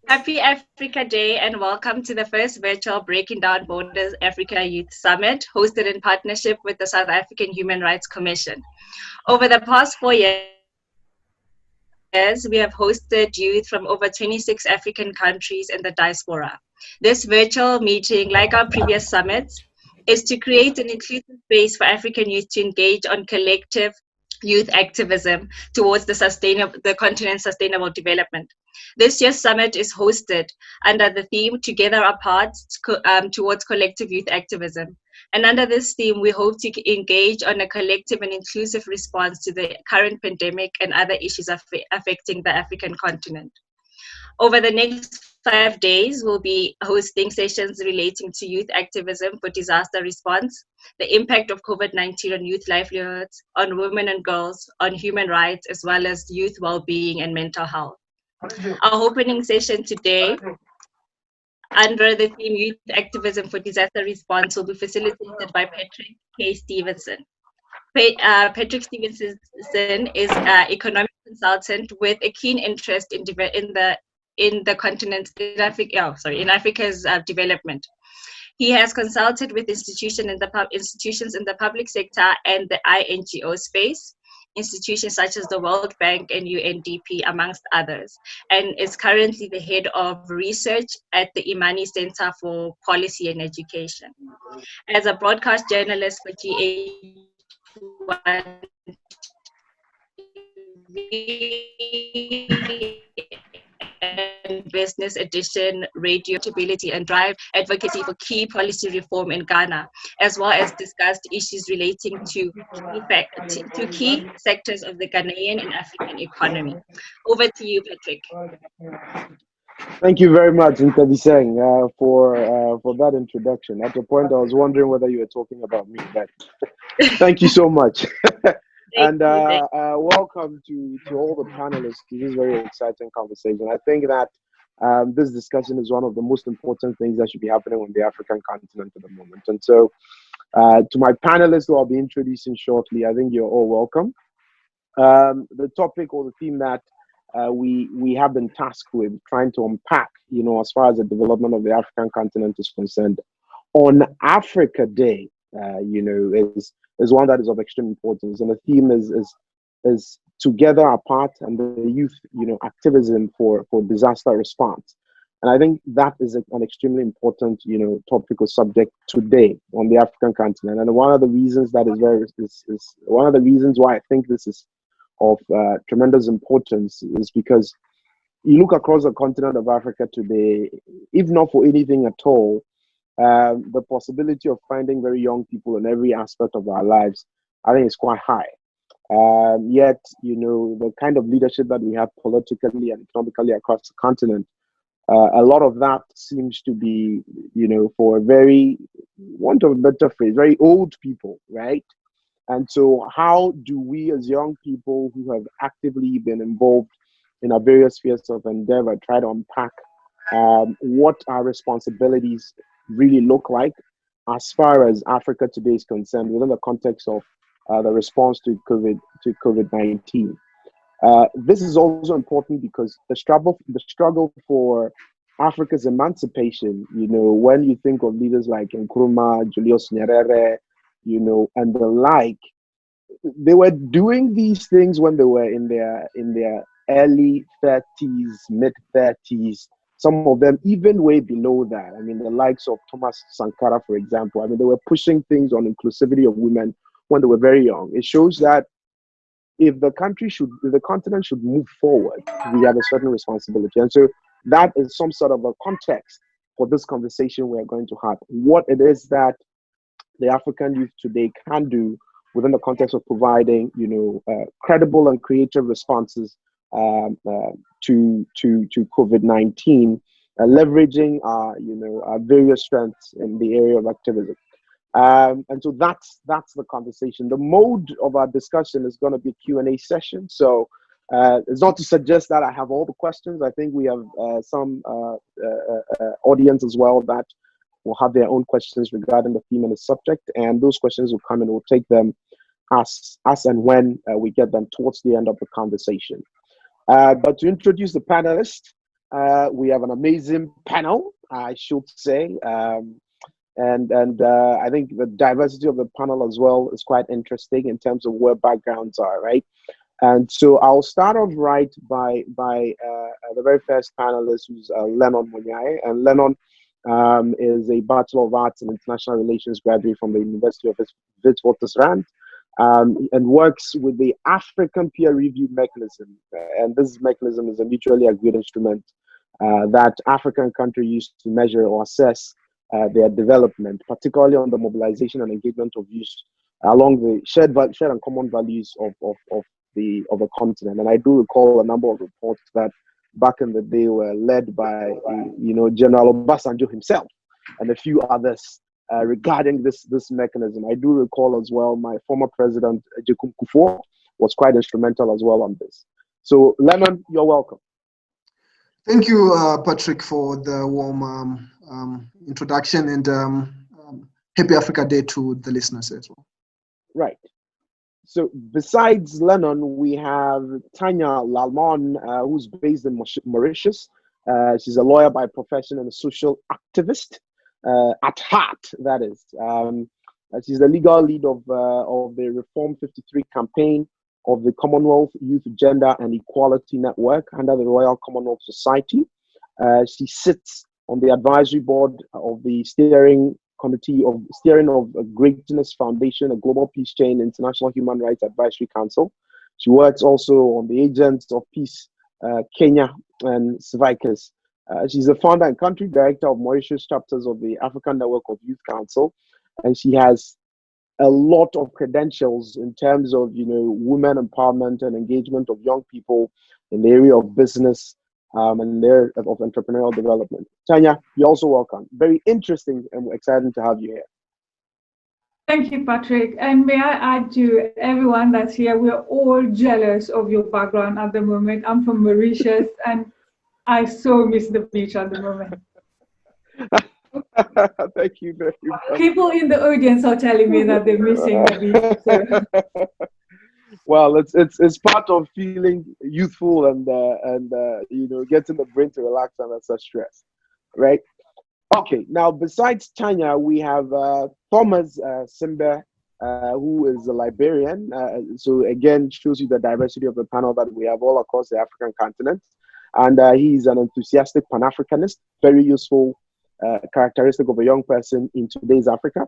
Happy Africa Day and welcome to the first virtual Breaking Down Borders Africa Youth Summit hosted in partnership with the South African Human Rights Commission. Over the past 4 years, we have hosted youth from over 26 African countries in the diaspora. This virtual meeting, like our previous summits, is to create an inclusive space for African youth to engage on collective youth activism towards the continent's sustainable development. This year's summit is hosted under the theme Together Apart towards collective youth activism. And under this theme, we hope to engage on a collective and inclusive response to the current pandemic and other issues affecting the African continent. Over the next 5 days, we'll be hosting sessions relating to youth activism for disaster response, the impact of COVID-19 on youth livelihoods, on women and girls, on human rights, as well as youth well-being and mental health. Our opening session today, under the theme Youth Activism for Disaster Response, will be facilitated by Patrick K. Stephenson. Patrick Stephenson is an economic consultant with a keen interest in Africa's development. He has consulted with institutions in the public sector and the INGO space, institutions such as the World Bank and UNDP, amongst others, and is currently the head of research at the Imani Center for Policy and Education. As a broadcast journalist for GH1 and Business Edition Radio, Accountability and Drive advocacy for key policy reform in Ghana, as well as discussed issues relating to key sectors of the Ghanaian and African economy. Over to you, Patrick. Thank you very much, Ntabiseng, for that introduction. At the point, I was wondering whether you were talking about me, but thank you so much. And welcome to all the panelists to this very exciting conversation. I think that this discussion is one of the most important things that should be happening on the African continent at the moment. And so to my panelists who I'll be introducing shortly, I think you're all welcome. The topic or the theme that we have been tasked with trying to unpack, as far as the development of the African continent is concerned, on Africa Day, is one that is of extreme importance, and the theme is Together Apart and the youth, activism for disaster response. And I think that is an extremely important, topical subject today on the African continent. And one of the reasons that is one of the reasons why I think this is of tremendous importance is because you look across the continent of Africa today, if not for anything at all, the possibility of finding very young people in every aspect of our lives, I think is quite high. Yet, the kind of leadership that we have politically and economically across the continent, a lot of that seems to be, for a very, want of a better phrase, very old people, right? And so how do we as young people who have actively been involved in our various spheres of endeavor try to unpack what our responsibilities really look like as far as Africa today is concerned within the context of the response to COVID-19. This is also important because the struggle for Africa's emancipation, when you think of leaders like Nkrumah, Julius Nyerere, and the like, they were doing these things when they were in their early 30s, mid 30s. Some of them even way below that. I mean, the likes of Thomas Sankara, for example. I mean, they were pushing things on inclusivity of women when they were very young. It shows that if the continent should move forward, we have a certain responsibility. And so that is some sort of a context for this conversation we are going to have. What it is that the African youth today can do within the context of providing, credible and creative responses to COVID-19, leveraging our various strengths in the area of activism. And so that's the conversation. The mode of our discussion is going to be a Q&A session. So it's not to suggest that I have all the questions. I think we have some audience as well that will have their own questions regarding the theme and the subject. And those questions will come and we'll take them as and when we get them towards the end of the conversation. But to introduce the panelists, We have an amazing panel, I should say. I think the diversity of the panel as well is quite interesting in terms of where backgrounds are, right? And so I'll start off right by the very first panelist, who's Lennon Monyae. And Lennon is a Bachelor of Arts in International Relations graduate from the University of Witwatersrand, and works with the African Peer Review Mechanism. And this mechanism is a mutually agreed instrument that African countries use to measure or assess their development, particularly on the mobilization and engagement of youth along the shared and common values of the continent. And I do recall a number of reports that back in the day were led by General Obasanjo himself and a few others regarding this mechanism. I do recall as well my former president Jacob Kufuor was quite instrumental as well on this. So Lennon, you're welcome. Thank you, Patrick, for the warm introduction, and happy Africa Day to the listeners as well. Right. So besides Lennon, we have Tanya Lallmon, who's based in Mauritius. She's a lawyer by profession and a social activist at heart, that is. She's the legal lead of the Reform 53 campaign of the Commonwealth Youth Gender and Equality Network under the Royal Commonwealth Society. She sits on the advisory board of the steering of Greatness Foundation, a global peace chain, international human rights advisory council. She works also on the Agents of Peace, Kenya and Svikers. She's the founder and country director of Mauritius chapters of the African Network of Youth Council, and she has a lot of credentials in terms of women empowerment and engagement of young people in the area of business and there of entrepreneurial development. Tanya, you're also welcome. Very interesting and exciting to have you here. Thank you, Patrick. And may I add to everyone that's here, we're all jealous of your background at the moment. I'm from Mauritius and I so miss the beach at the moment. Thank you very much. People in the audience are telling me that they're missing the beach. So. Well, it's part of feeling youthful and getting the brain to relax under such stress, right? Okay, now besides Tanya, we have Thomas Singbeh, who is a librarian. So again, shows you the diversity of the panel that we have all across the African continent. And he's an enthusiastic Pan-Africanist, very useful characteristic of a young person in today's Africa.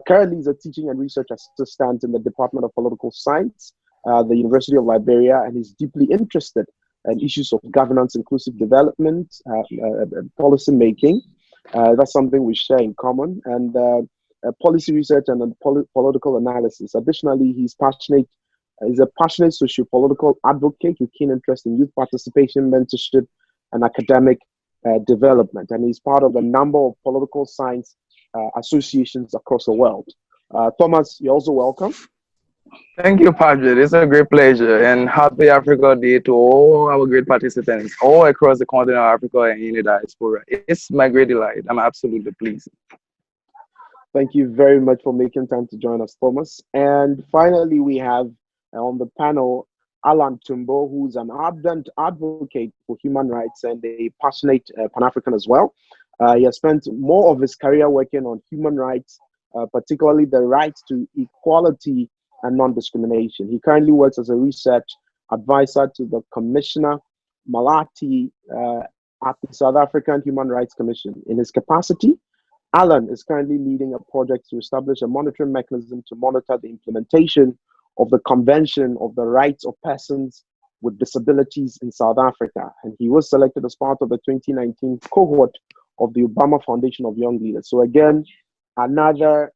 Currently, he's a teaching and research assistant in the Department of Political Science, the University of Liberia, and he's deeply interested in issues of governance, inclusive development, policy making. That's something we share in common, and policy research and political analysis. Additionally, he's a passionate socio-political advocate with keen interest in youth participation, mentorship, and academic development. And he's part of a number of political science associations across the world. Thomas, you're also welcome. Thank you, Patrick. It's a great pleasure, and happy Africa Day to all our great participants all across the continent of Africa and in the diaspora. It's my great delight. I'm absolutely pleased. Thank you very much for making time to join us, Thomas. And finally, we have on the panel Allan Tumbo, who's an ardent advocate for human rights and a passionate Pan-African as well. He has spent more of his career working on human rights, particularly the right to equality and non-discrimination. He currently works as a research advisor to the Commissioner Malati at the South African Human Rights Commission. In his capacity, Allan is currently leading a project to establish a monitoring mechanism to monitor the implementation of the Convention of the Rights of Persons with Disabilities in South Africa. And he was selected as part of the 2019 cohort of the Obama Foundation of Young Leaders. So again, another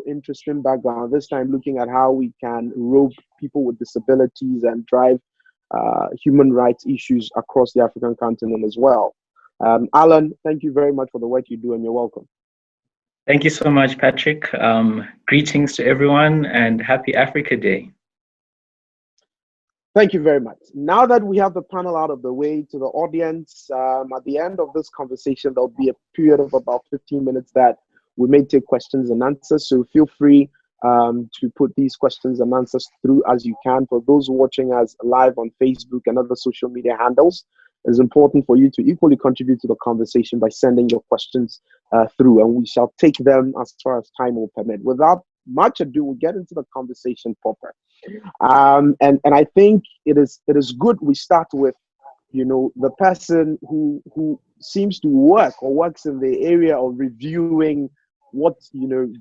interesting background, this time looking at how we can rope people with disabilities and drive human rights issues across the African continent as well. Allan, thank you very much for the work you do, and you're welcome. Thank you so much, Patrick. Greetings to everyone and happy Africa Day. Thank you very much. Now that we have the panel out of the way, to the audience, at the end of this conversation, there'll be a period of about 15 minutes that we may take questions and answers. So feel free to put these questions and answers through as you can. For those watching us live on Facebook and other social media handles, it's important for you to equally contribute to the conversation by sending your questions through, and we shall take them as far as time will permit. Without much ado, we'll get into the conversation proper. And I think it is good we start with, the person who seems to works in the area of reviewing what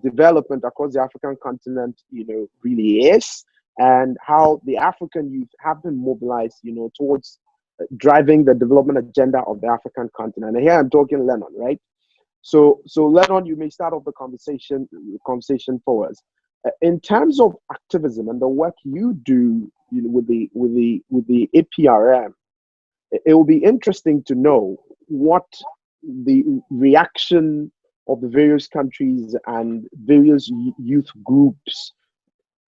development across the African continent really is, and how the African youth have been mobilized towards driving the development agenda of the African continent. And here I'm talking Lennon, right? So Lennon, you may start off the conversation for us. In terms of activism and the work you do with the APRM, it will be interesting to know what the reaction of the various countries and various youth groups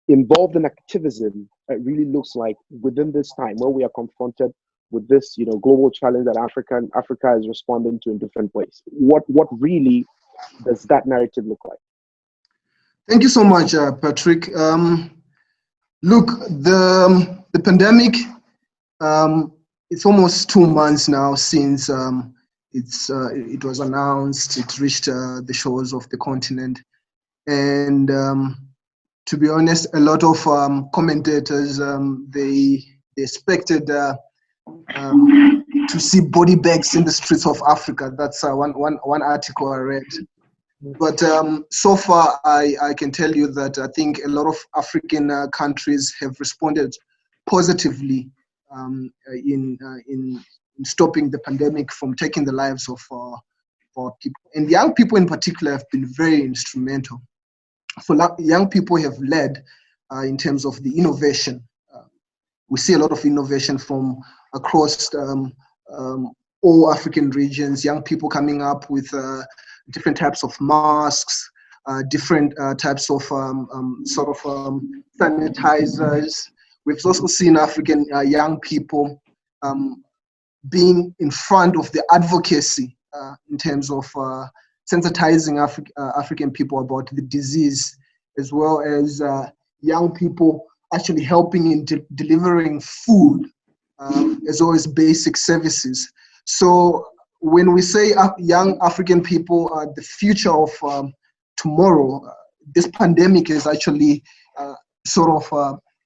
involved in activism really looks like within this time where we are confronted with this global challenge that Africa is responding to in different ways. What really does that narrative look like? Thank you so much, Patrick. Look, the pandemic, it's almost 2 months now since it was announced, it reached the shores of the continent. And to be honest, a lot of commentators, they expected to see body bags in the streets of Africa. That's one article I read. But so far, I can tell you that I think a lot of African countries have responded positively in stopping the pandemic from taking the lives of people. And young people in particular have been very instrumental. So young people have led in terms of the innovation. We see a lot of innovation from across all African regions, young people coming up with different types of masks, different types of sanitizers. We've also seen African young people being in front of the advocacy in terms of sensitizing African people about the disease, as well as young people actually helping in delivering food, as well as basic services. So when we say young African people are the future of tomorrow, this pandemic is actually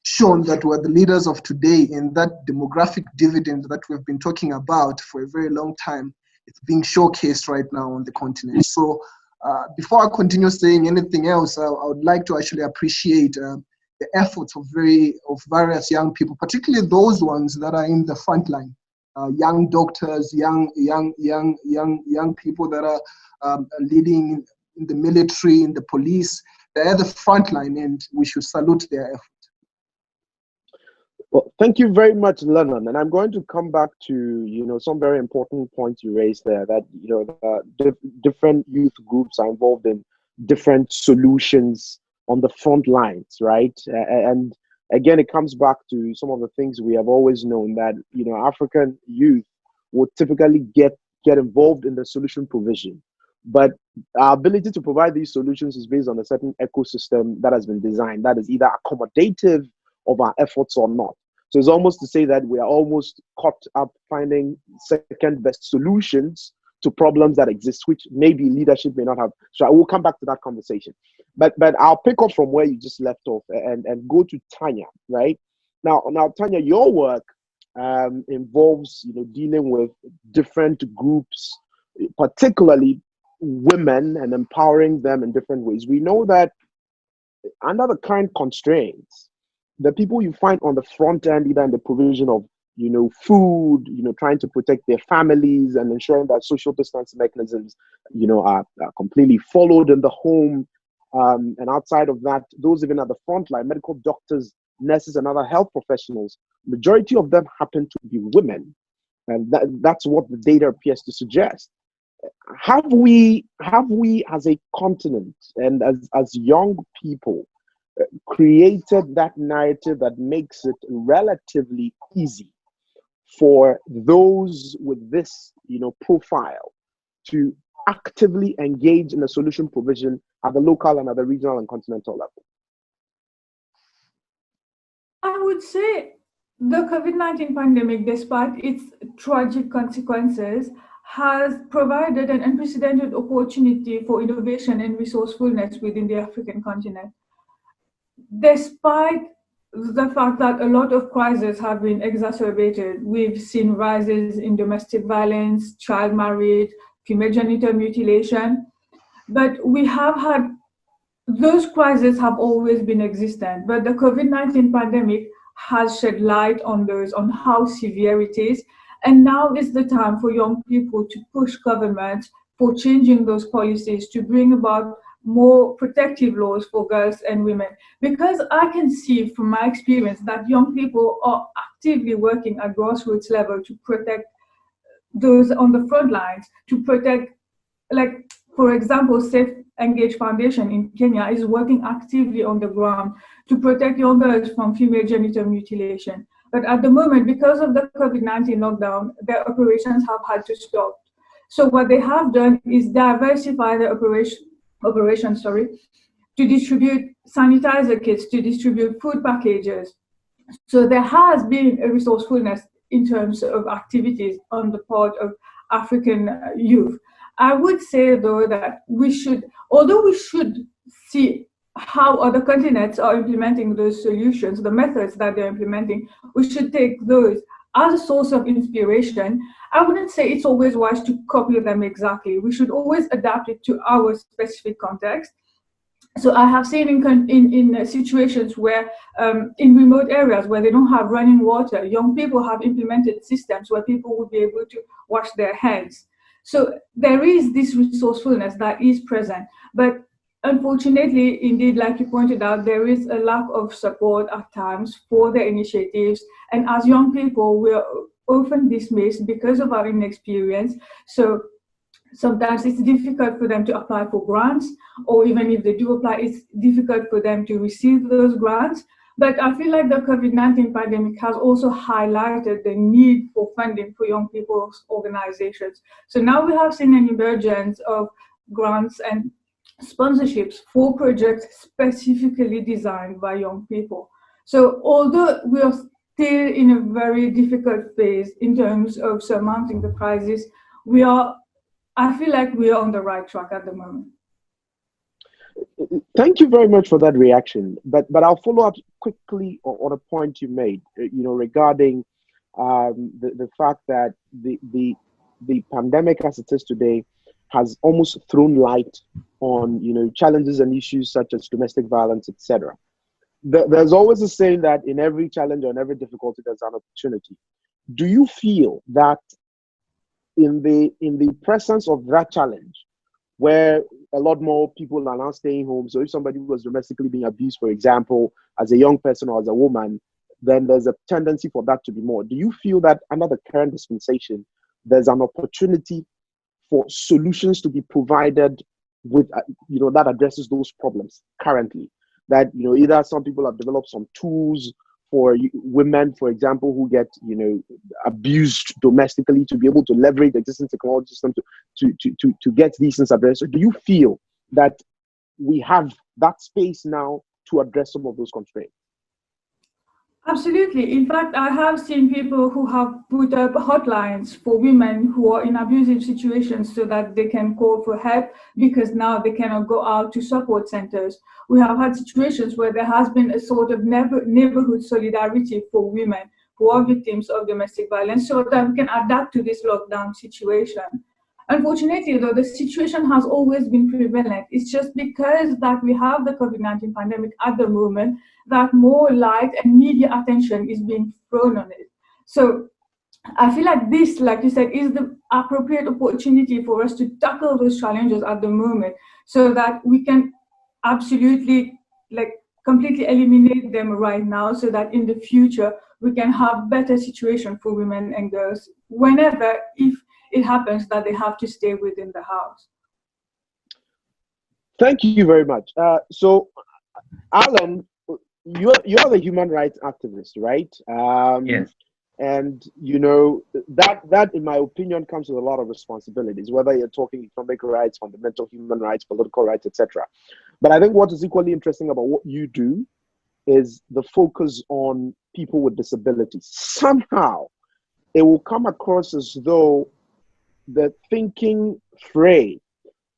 shown that we're the leaders of today, and that demographic dividend that we've been talking about for a very long time, it's being showcased right now on the continent. So before I continue saying anything else, I would like to actually appreciate the efforts of various young people, particularly those ones that are in the front line. Young doctors, young people that are leading in the military, in the police. They're at the front line, and we should salute their efforts. Well, thank you very much, Lennon. And I'm going to come back to some very important points you raised there. That different youth groups are involved in different solutions on the front lines, right? And again, it comes back to some of the things we have always known, that African youth would typically get involved in the solution provision, but our ability to provide these solutions is based on a certain ecosystem that has been designed that is either accommodative of our efforts or not. So it's almost to say that we are almost caught up finding second best solutions to problems that exist, which maybe leadership may not have. So I will come back to that conversation. But I'll pick up from where you just left off and go to Tanya, right? Now Tanya, your work involves dealing with different groups, particularly women, and empowering them in different ways. We know that under the current constraints, the people you find on the front end, either in the provision of food, trying to protect their families and ensuring that social distancing mechanisms, are completely followed in the home. And outside of that, those even at the front line, medical doctors, nurses, and other health professionals, majority of them happen to be women. And that's what the data appears to suggest. Have we as a continent and as young people created that narrative that makes it relatively easy for those with this profile to actively engage in the solution provision at the local and at the regional and continental level? I would say The COVID-19 pandemic, despite its tragic consequences, has provided an unprecedented opportunity for innovation and resourcefulness within the African continent. Despite the fact that a lot of crises have been exacerbated, we've seen rises in domestic violence, child marriage, female genital mutilation, but we have had those crises have always been existent, but the COVID-19 pandemic has shed light on those, on how severe it is. And now is the time for young people to push governments for changing those policies to bring about more protective laws for girls and women. Because I can see from my experience that young people are actively working at grassroots level to protect those on the front lines, to protect, like, for example, Safe Engage Foundation in Kenya is working actively on the ground to protect young girls from female genital mutilation. But at the moment, because of the COVID-19 lockdown, their operations have had to stop. So what they have done is diversify the operation, to distribute sanitizer kits, to distribute food packages. So there has been a resourcefulness in terms of activities on the part of African youth. I would say, though, that although we should see how other continents are implementing those solutions, the methods that they're implementing, we should take those as a source of inspiration. I wouldn't say it's always wise to copy them exactly. We should always adapt it to our specific context. So I have seen in situations where in remote areas where they don't have running water, young people have implemented systems where people would be able to wash their hands. So there is this resourcefulness that is present, but unfortunately, indeed, like you pointed out, there is a lack of support at times for the initiatives. And as young people, we're often dismissed because of our inexperience. So sometimes it's difficult for them to apply for grants, or even if they do apply, it's difficult for them to receive those grants. But I feel like the COVID-19 pandemic has also highlighted the need for funding for young people's organizations. So now we have seen an emergence of grants and sponsorships for projects specifically designed by young people. So although we are still in a very difficult phase in terms of surmounting the crisis, I feel like we are on the right track at the moment. Thank you very much for that reaction. But I'll follow up quickly on a point you made, regarding the fact that the pandemic as it is today has almost thrown light on challenges and issues such as domestic violence, etc. There's always a saying that in every challenge or in every difficulty there's an opportunity. Do you feel that in the presence of that challenge, where a lot more people are now staying home, so if somebody was domestically being abused, for example, as a young person or as a woman, then there's a tendency for that to be more. Do you feel that under the current dispensation, there's an opportunity for solutions to be provided with, that addresses those problems currently? That, either some people have developed some tools for women, for example, who get, abused domestically, to be able to leverage the existing technology system to get these things addressed. So do you feel that we have that space now to address some of those constraints? Absolutely. In fact, I have seen people who have put up hotlines for women who are in abusive situations so that they can call for help, because now they cannot go out to support centers. We have had situations where there has been a sort of neighborhood solidarity for women who are victims of domestic violence, so that we can adapt to this lockdown situation. Unfortunately, though, the situation has always been prevalent. It's just because that we have the COVID-19 pandemic at the moment that more light and media attention is being thrown on it. So I feel like this, like you said, is the appropriate opportunity for us to tackle those challenges at the moment, so that we can absolutely, completely eliminate them right now, so that in the future we can have better situation for women and girls whenever, if it happens that they have to stay within the house. Thank you very much. So, Allan, you're the human rights activist, right? Yes. And that, in my opinion, comes with a lot of responsibilities, whether you're talking economic rights, fundamental human rights, political rights, etc. But I think what is equally interesting about what you do is the focus on people with disabilities. Somehow, it will come across as though the thinking fray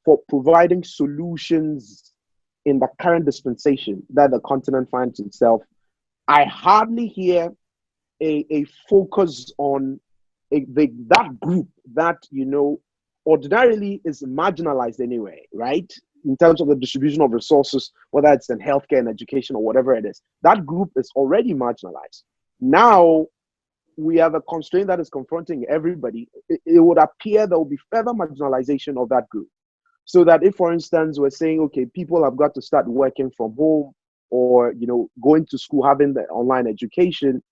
for providing solutions in the current dispensation that the continent finds itself, I hardly hear a focus on that group that, ordinarily is marginalized anyway, right? In terms of the distribution of resources, whether it's in healthcare and education or whatever it is, that group is already marginalized. Now, we have a constraint that is confronting everybody. It would appear there will be further marginalization of that group. So that if, for instance, we're saying, okay, people have got to start working from home or, going to school, having the online education,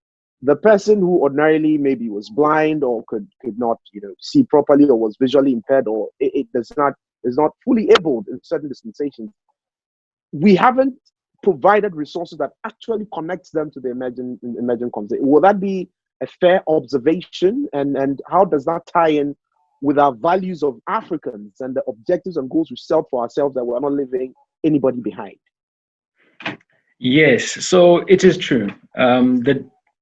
the person who ordinarily maybe was blind or could not, see properly or was visually impaired or it is not fully able in certain dispensations, we haven't provided resources that actually connects them to the emerging concept. Will that be a fair observation? And how does that tie in with our values of Africans and the objectives and goals we set for ourselves, that we're not leaving anybody behind? Yes, so it is true.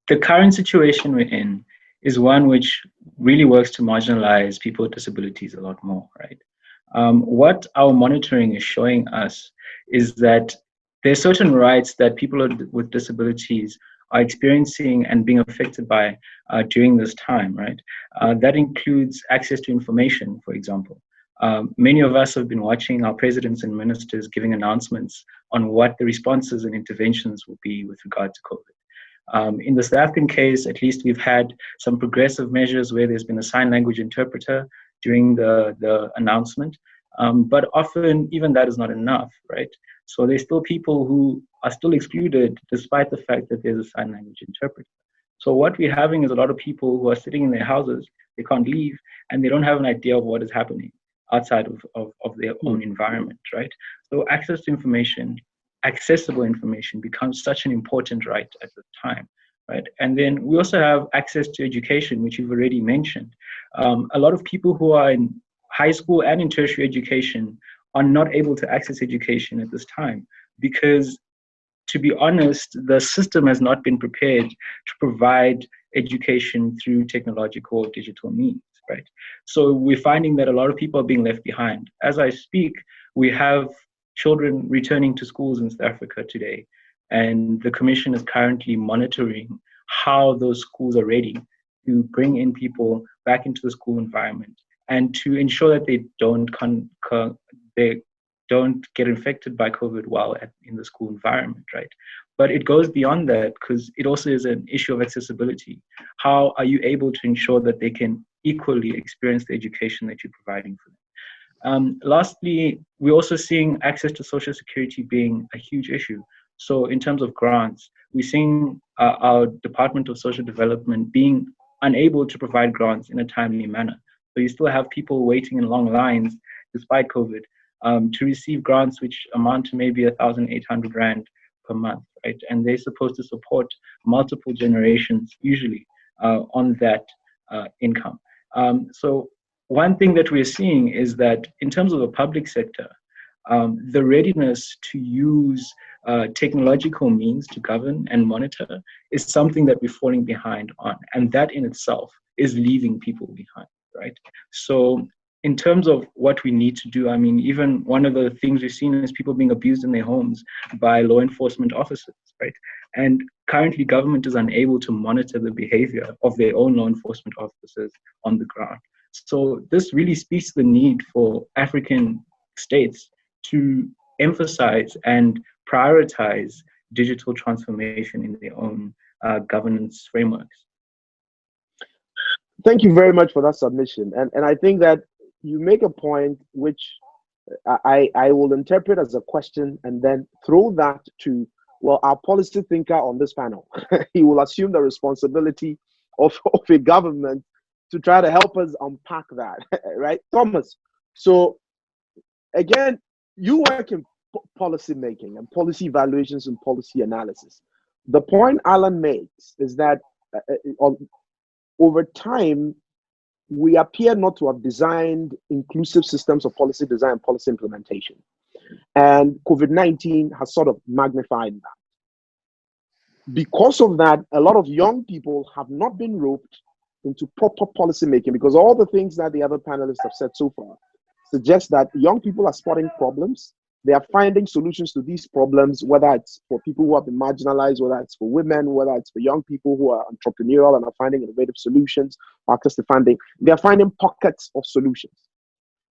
The current situation we're in is one which really works to marginalize people with disabilities a lot more, right? What our monitoring is showing us is that there are certain rights that people with disabilities are experiencing and being affected by during this time, right? That includes access to information, for example. Many of us have been watching our presidents and ministers giving announcements on what the responses and interventions will be with regard to COVID. In the South African case, at least, we've had some progressive measures where there's been a sign language interpreter during the announcement. But often even that is not enough, right? So there's still people who are still excluded despite the fact that there's a sign language interpreter. So what we're having is a lot of people who are sitting in their houses, they can't leave, and they don't have an idea of what is happening outside of their own environment, right? So access to information, accessible information becomes such an important right at the time, right? And then we also have access to education, which you've already mentioned. A lot of people who are in high school and in tertiary education are not able to access education at this time because, to be honest, the system has not been prepared to provide education through technological or digital means, right? So we're finding that a lot of people are being left behind. As I speak, we have children returning to schools in South Africa today, and the Commission is currently monitoring how those schools are ready to bring in people back into the school environment and to ensure that they don't get infected by COVID while in the school environment, right? But it goes beyond that because it also is an issue of accessibility. How are you able to ensure that they can equally experience the education that you're providing for them? Lastly, we're also seeing access to Social Security being a huge issue. So in terms of grants, we're seeing our Department of Social Development being unable to provide grants in a timely manner. So you still have people waiting in long lines despite COVID to receive grants which amount to maybe 1,800 Rand per month, right? And they're supposed to support multiple generations usually on that income. So one thing that we're seeing is that in terms of the public sector, the readiness to use technological means to govern and monitor is something that we're falling behind on. And that in itself is leaving people behind, right? So in terms of what we need to do, I mean, even one of the things we've seen is people being abused in their homes by law enforcement officers, right? And currently government is unable to monitor the behavior of their own law enforcement officers on the ground. So this really speaks to the need for African states to emphasize and prioritize digital transformation in their own governance frameworks. Thank you very much for that submission. And I think that you make a point which I will interpret as a question and then throw that to, well, our policy thinker on this panel. He will assume the responsibility of a government to try to help us unpack that, right? Thomas, so again, you work in policy making and policy evaluations and policy analysis. The point Allan makes is that over time, we appear not to have designed inclusive systems of policy design and policy implementation. And COVID-19 has sort of magnified that. because of that, a lot of young people have not been roped into proper policy making, because all the things that the other panelists have said so far suggest that young people are spotting problems. They are finding solutions to these problems, whether it's for people who have been marginalized, whether it's for women, whether it's for young people who are entrepreneurial and are finding innovative solutions, access to funding. They are finding pockets of solutions.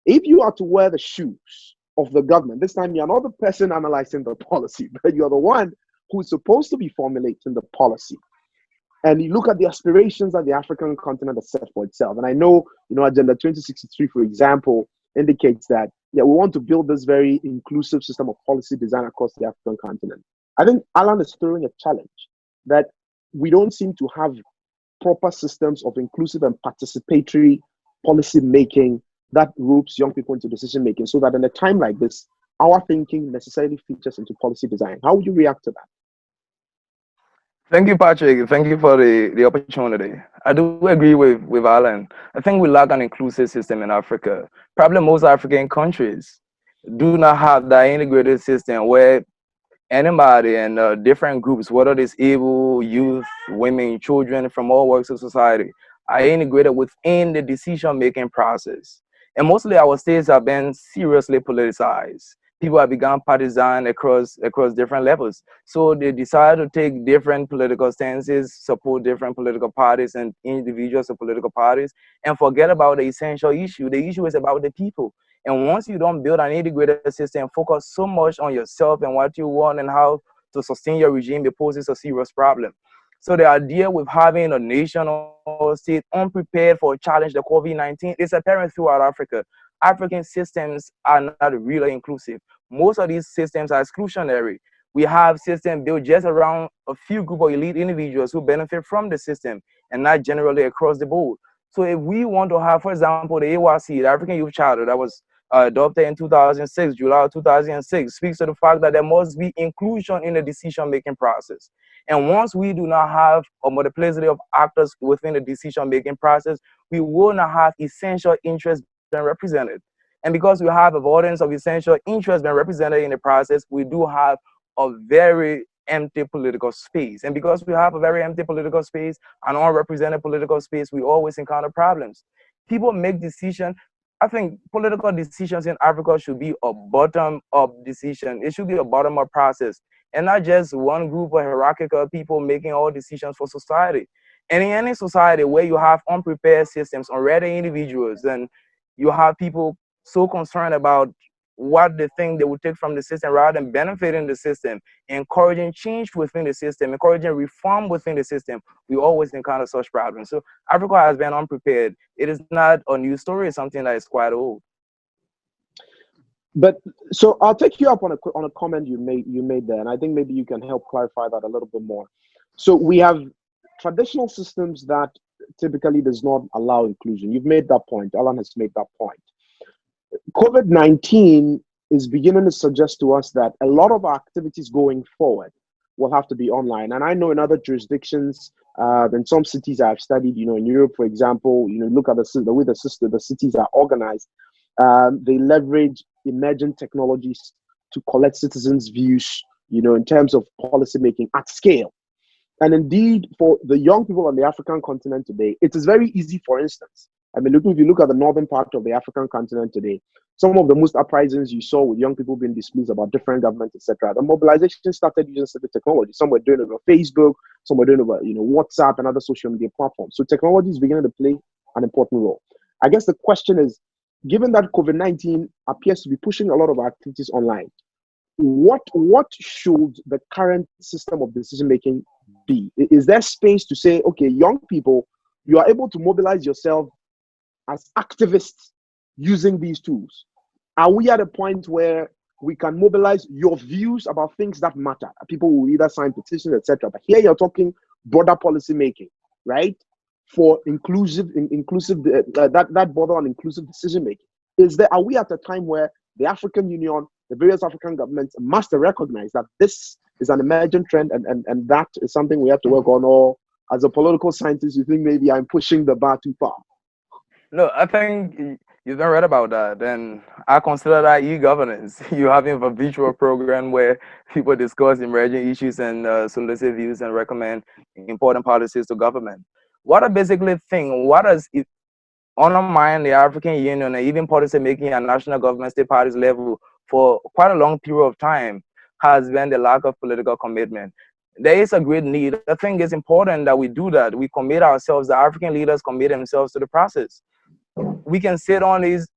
If you are to wear the shoes of the government, this time you're not the person analyzing the policy, but you're the one who's supposed to be formulating the policy. And you look at the aspirations that the African continent has set for itself. And I know, Agenda 2063, for example, indicates that, we want to build this very inclusive system of policy design across the African continent. I think Allan is throwing a challenge that we don't seem to have proper systems of inclusive and participatory policy making that ropes young people into decision making, so that in a time like this, our thinking necessarily features into policy design. How would you react to that? Thank you, Patrick. Thank you for the opportunity. I do agree with Allan. I think we lack an inclusive system in Africa. Probably most African countries do not have that integrated system where anybody and different groups, whether disabled, youth, women, children from all walks of society, are integrated within the decision-making process. And mostly our states have been seriously politicized. People have become partisan across different levels. So they decide to take different political stances, support different political parties and individuals of political parties, and forget about the essential issue. The issue is about the people. And once you don't build an integrated system, focus so much on yourself and what you want and how to sustain your regime, it poses a serious problem. So the idea with having a nation or state unprepared for a challenge, the COVID-19, is apparent throughout Africa. African systems are not really inclusive. Most of these systems are exclusionary. We have systems built just around a few group of elite individuals who benefit from the system and not generally across the board. So if we want to have, for example, the AYC, the African Youth Charter that was adopted in 2006, July 2006, speaks to the fact that there must be inclusion in the decision-making process. And once we do not have a multiplicity of actors within the decision-making process, we will not have essential interests being represented. And because we have avoidance of essential interests being represented in the process, we do have a very empty political space. And because we have a very empty political space, an unrepresented political space, we always encounter problems. People make decisions. I think political decisions in Africa should be a bottom-up decision. It should be a bottom-up process, and not just one group of hierarchical people making all decisions for society. And in any society where you have unprepared systems, unready individuals, and you have people so concerned about what they think they would take from the system rather than benefiting the system, encouraging change within the system, encouraging reform within the system, we always encounter such problems. So Africa has been unprepared. It is not a new story, it's something that is quite old. But so I'll take you up on a comment you made there, and I think maybe you can help clarify that a little bit more. So we have traditional systems that typically does not allow inclusion. You've made that point. Allan has made that point. COVID-19 is beginning to suggest to us that a lot of our activities going forward will have to be online. And I know in other jurisdictions, in some cities I've studied, in Europe, for example, look at the way the cities are organized. They leverage emerging technologies to collect citizens' views, in terms of policy making at scale. And indeed, for the young people on the African continent today, it is very easy, for instance. I mean, if you look at the northern part of the African continent today, some of the most uprisings you saw with young people being displeased about different governments, etc. The mobilization started using civic technology. Some were doing it over Facebook, some were doing it over, WhatsApp and other social media platforms. So technology is beginning to play an important role. I guess the question is, given that COVID-19 appears to be pushing a lot of our activities online, what should the current system of decision making be? Is there space to say, okay, young people, you are able to mobilize yourself as activists using these tools? Are we at a point where we can mobilize your views about things that matter? People will either sign petitions, etc. But here you're talking broader policy making, right? For that border on inclusive decision making. Are we at a time where the African Union, the various African governments must recognize that this is an emergent trend and that is something we have to work on? Or as a political scientist, you think maybe I'm pushing the bar too far? No, I think You haven't read about that, then I consider that e-governance. You're having a virtual program where people discuss emerging issues and solicit views and recommend important policies to government. What I basically think, what does it undermine the African Union and even policy making at national government, state parties level for quite a long period of time has been the lack of political commitment. There is a great need. I think it's important that we do that. We commit ourselves, the African leaders commit themselves to the process. We can sit on these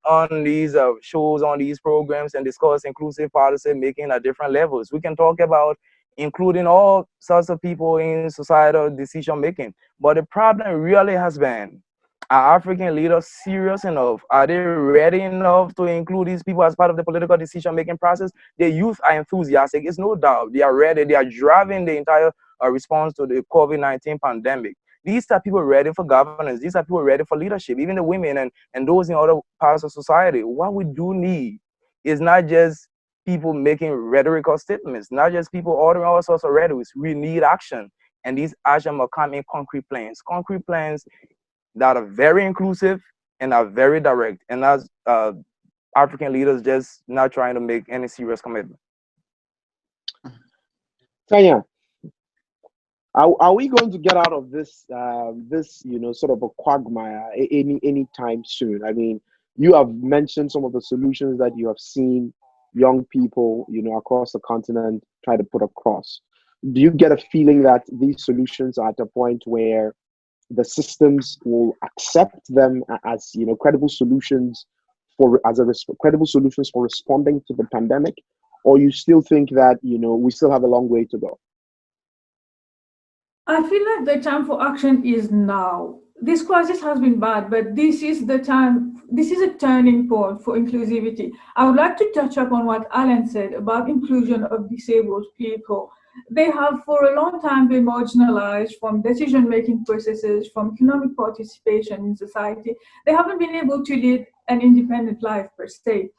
shows, on these programs, and discuss inclusive policy making at different levels. We can talk about including all sorts of people in societal decision making. But the problem really has been, are African leaders serious enough? Are they ready enough to include these people as part of the political decision making process? The youth are enthusiastic. It's no doubt they are ready. They are driving the entire response to the COVID-19 pandemic. These are people ready for governance. These are people ready for leadership, even the women and those in other parts of society. What we do need is not just people making rhetorical statements, not just people ordering all sorts of rhetorics. We need action. And these action must come in concrete plans that are very inclusive and are very direct. And that's African leaders just not trying to make any serious commitment. Tanya, are we going to get out of this sort of a quagmire any time soon? I mean, you have mentioned some of the solutions that you have seen young people, across the continent try to put across. Do you get a feeling that these solutions are at a point where the systems will accept them as credible solutions for responding to the pandemic, or you still think that we still have a long way to go? I feel like the time for action is now. This crisis has been bad, but this is the time. This is a turning point for inclusivity. I would like to touch upon what Allan said about inclusion of disabled people. They have for a long time been marginalized from decision-making processes, from economic participation in society. They haven't been able to lead an independent life per se.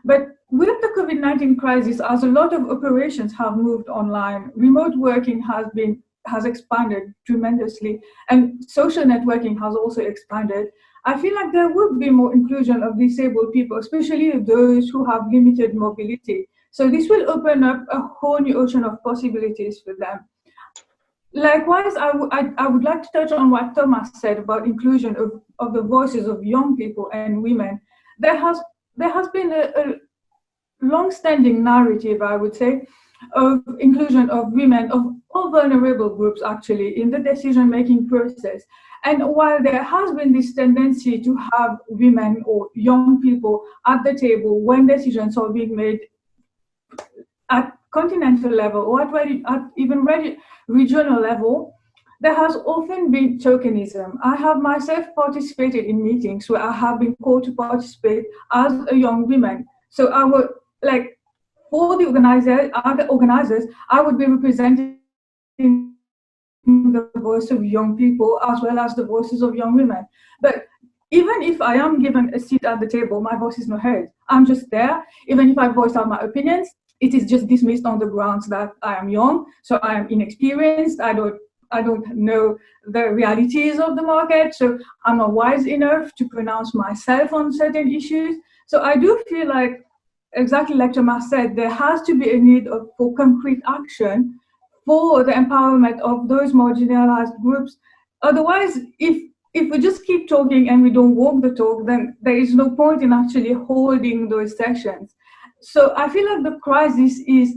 But with the COVID-19 crisis, as a lot of operations have moved online, remote working has expanded tremendously, and social networking has also expanded. I feel like there would be more inclusion of disabled people, especially those who have limited mobility. So this will open up a whole new ocean of possibilities for them. Likewise, I would like to touch on what Thomas said about inclusion of the voices of young people and women. There has been a long-standing narrative, I would say, of inclusion of women, of all vulnerable groups actually, in the decision-making process. And while there has been this tendency to have women or young people at the table when decisions are being made at continental level or at even regional level, there has often been tokenism. I have myself participated in meetings where I have been called to participate as a young woman. So I would, like, for the organizers, I would be representing the voice of young people as well as the voices of young women. But even if I am given a seat at the table, my voice is not heard. I'm just there. Even if I voice out my opinions, it is just dismissed on the grounds that I am young, so I am inexperienced. I don't know the realities of the market, so I'm not wise enough to pronounce myself on certain issues. So I do feel like, exactly like Thomas said, there has to be a need for concrete action for the empowerment of those marginalized groups. Otherwise, if we just keep talking and we don't walk the talk, then there is no point in actually holding those sessions. So I feel like the crisis is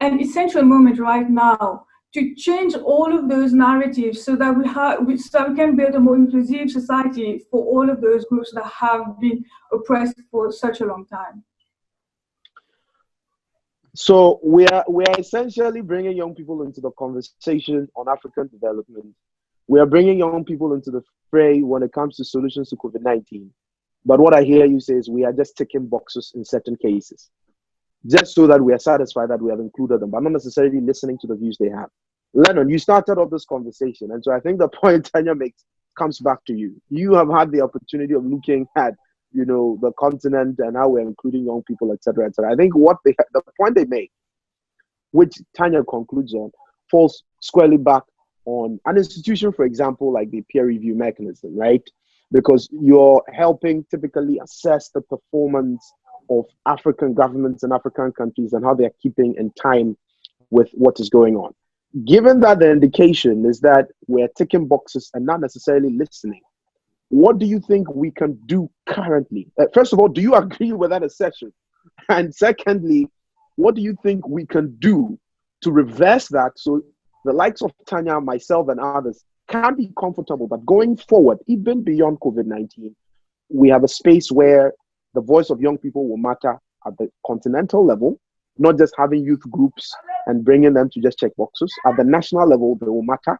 an essential moment right now to change all of those narratives so that we can build a more inclusive society for all of those groups that have been oppressed for such a long time. So we are essentially bringing young people into the conversation on African development. We are bringing young people into the fray when it comes to solutions to COVID-19. But what I hear you say is we are just ticking boxes in certain cases, just so that we are satisfied that we have included them, but not necessarily listening to the views they have. Lennon, you started off this conversation, and so I think the point Tanya makes comes back to you. You have had the opportunity of looking at, the continent and how we're including young people, etc., etc. I think the point they make, which Tanya concludes on, falls squarely back on an institution, for example, like the peer review mechanism, right? because you're helping typically assess the performance of African governments and African countries and how they're keeping in time with what is going on. Given that the indication is that we're ticking boxes and not necessarily listening, what do you think we can do currently? First of all, do you agree with that assessment? And secondly, what do you think we can do to reverse that so the likes of Tanya, myself, and others can be comfortable that going forward, even beyond COVID-19, we have a space where the voice of young people will matter at the continental level, not just having youth groups and bringing them to just check boxes. At the national level, they will matter.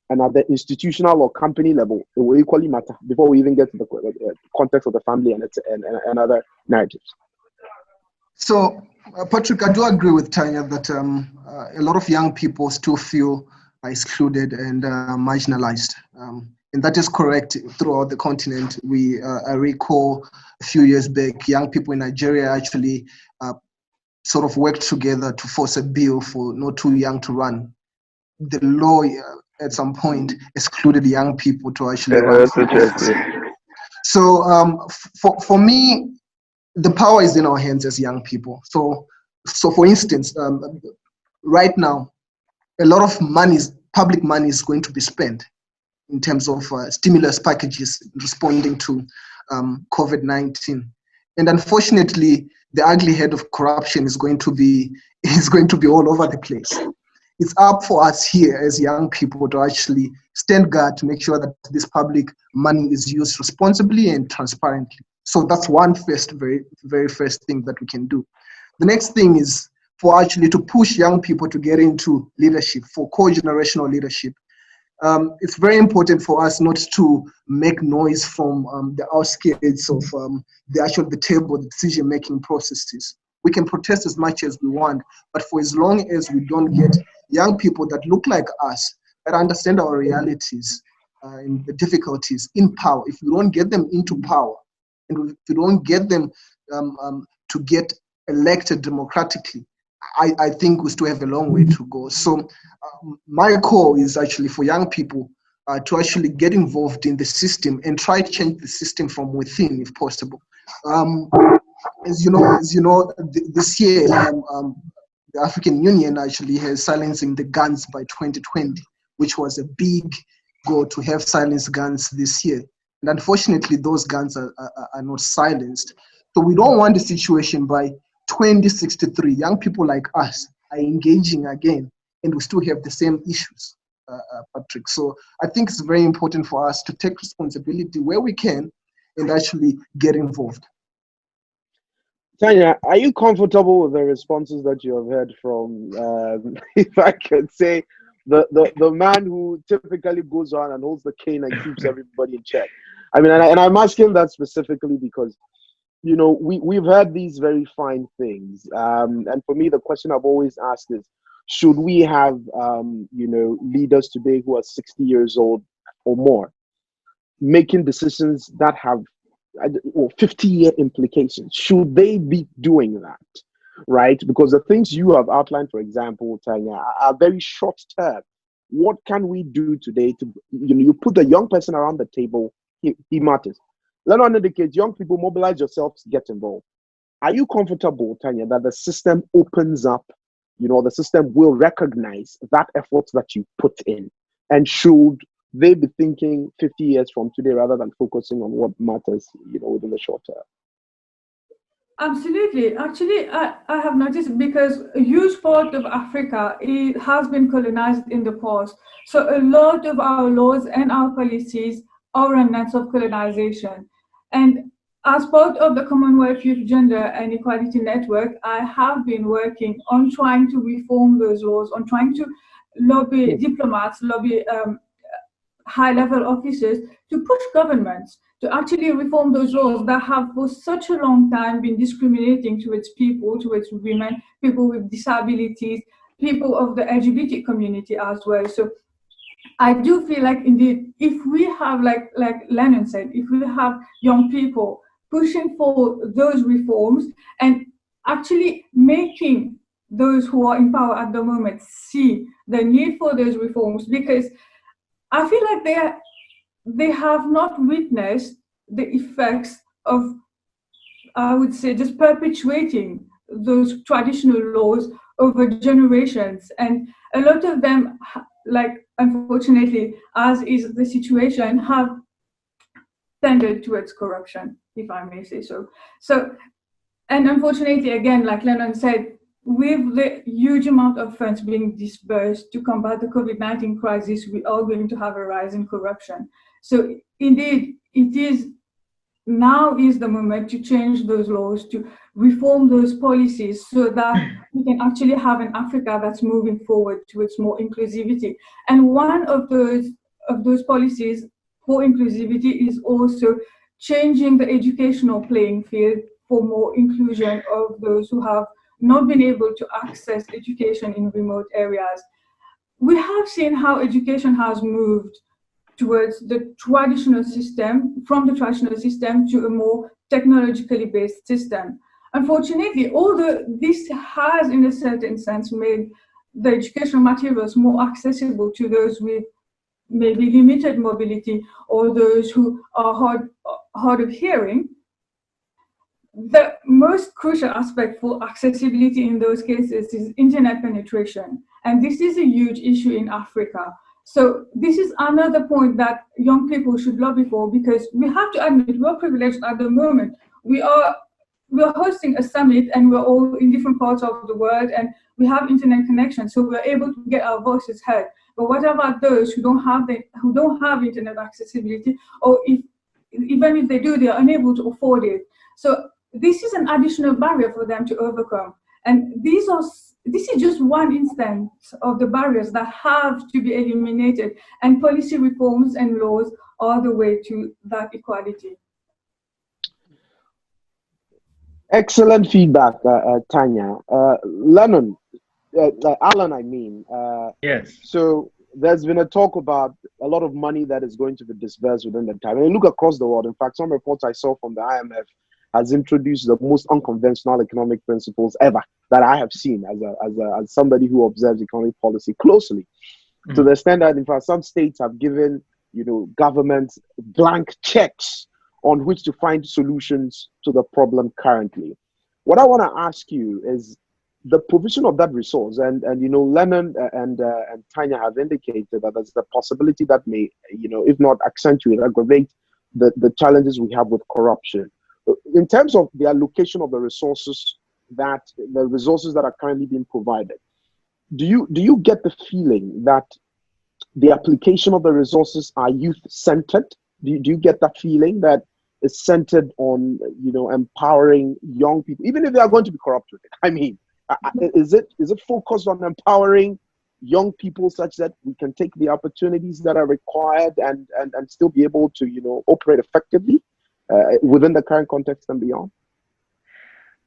And at the institutional or company level, it will equally matter before we even get to the context of the family and other narratives. So, Patrick, I do agree with Tanya that a lot of young people still feel excluded and marginalized. And that is correct throughout the continent. I recall a few years back, young people in Nigeria actually sort of worked together to force a bill for not too young to run. The law at some point excluded young people to actually run. So for me, the power is in our hands as young people. So for instance, right now, a lot of public money is going to be spent in terms of stimulus packages responding to COVID-19. And unfortunately, the ugly head of corruption is going to be all over the place. It's up for us here as young people to actually stand guard to make sure that this public money is used responsibly and transparently. So that's one very first thing that we can do. The next thing is for actually to push young people to get into leadership, for co-generational leadership. It's very important for us not to make noise from the outskirts of the table, the decision-making processes. We can protest as much as we want, but for as long as we don't get young people that look like us, that understand our realities and the difficulties in power, if we don't get them into power, and if we don't get them to get elected democratically, I think we still have a long way to go. So my call is actually for young people to actually get involved in the system and try to change the system from within, if possible. As you know, this year the African Union actually has silencing the guns by 2020, which was a big goal to have silenced guns this year. And unfortunately, those guns are not silenced. So we don't want a situation by 2063, young people like us are engaging again, and we still have the same issues, Patrick. So I think it's very important for us to take responsibility where we can and actually get involved. Tanya, are you comfortable with the responses that you have heard from, if I could say, the man who typically goes on and holds the cane and keeps everybody in check? I mean, and I'm asking that specifically because, you know, we've heard these very fine things. And for me, the question I've always asked is, should we have, you know, leaders today who are 60 years old or more making decisions that have 50-year implications? Should they be doing that, right? Because the things you have outlined, for example, Tanya, are very short term. What can we do today to, you know, you put the young person around the table, he matters. Lennon indicates young people, mobilize yourselves, get involved. Are you comfortable, Tanya, that the system opens up, you know, the system will recognize that effort that you put in? And should they be thinking 50 years from today rather than focusing on what matters, you know, within the short term? Absolutely. Actually, I have noticed because a huge part of Africa has been colonized in the past. So a lot of our laws and our policies are remnants of colonization. And as part of the Commonwealth Youth Gender and Equality Network, I have been working on trying to reform those laws, on trying to lobby diplomats, lobby high-level officers to push governments to actually reform those laws that have for such a long time been discriminating towards people, towards women, people with disabilities, people of the LGBT community as well. So I do feel like indeed, if we have, like Lennon said, if we have young people pushing for those reforms and actually making those who are in power at the moment see the need for those reforms, because I feel like they have not witnessed the effects of, I would say, just perpetuating those traditional laws over generations. And a lot of them, like, unfortunately, as is the situation, have tended towards corruption, if I may say so. So, and unfortunately, again, like Lennon said, with the huge amount of funds being disbursed to combat the COVID-19 crisis, we are going to have a rise in corruption. So indeed, now is the moment to change those laws, to reform those policies so that we can actually have an Africa that's moving forward towards more inclusivity. And one of those policies for inclusivity is also changing the educational playing field for more inclusion of those who have not been able to access education in remote areas. We have seen how education has moved towards the traditional system, from the traditional system to a more technologically based system. Unfortunately, although this has, in a certain sense, made the educational materials more accessible to those with maybe limited mobility or those who are hard of hearing, the most crucial aspect for accessibility in those cases is internet penetration. And this is a huge issue in Africa. So this is another point that young people should lobby for, because we have to admit we're privileged at the moment. We're hosting a summit and we're all in different parts of the world and we have internet connection, so we're able to get our voices heard. But what about those who don't have internet accessibility, or even if they do, they are unable to afford it? So this is an additional barrier for them to overcome. And this is just one instance of the barriers that have to be eliminated, and policy reforms and laws are the way to that equality. Excellent feedback, Tanya. Lennon, Allan, I mean. Yes. So there's been a talk about a lot of money that is going to be disbursed within the time. And you look across the world. In fact, some reports I saw from the IMF has introduced the most unconventional economic principles ever that I have seen as somebody who observes economic policy closely. Mm-hmm. To the extent that, in fact, some states have given, governments blank checks on which to find solutions to the problem currently. What I want to ask you is the provision of that resource, and Lennon and Tanya have indicated that there's the possibility that may, if not accentuate, aggravate the challenges we have with corruption. In terms of the allocation of the resources that are currently being provided, do you get the feeling that the application of the resources are youth-centered? Do you get that feeling that it's centered on empowering young people, even if they are going to be corrupted? I mean, is it focused on empowering young people such that we can take the opportunities that are required and still be able to operate effectively within the current context and beyond?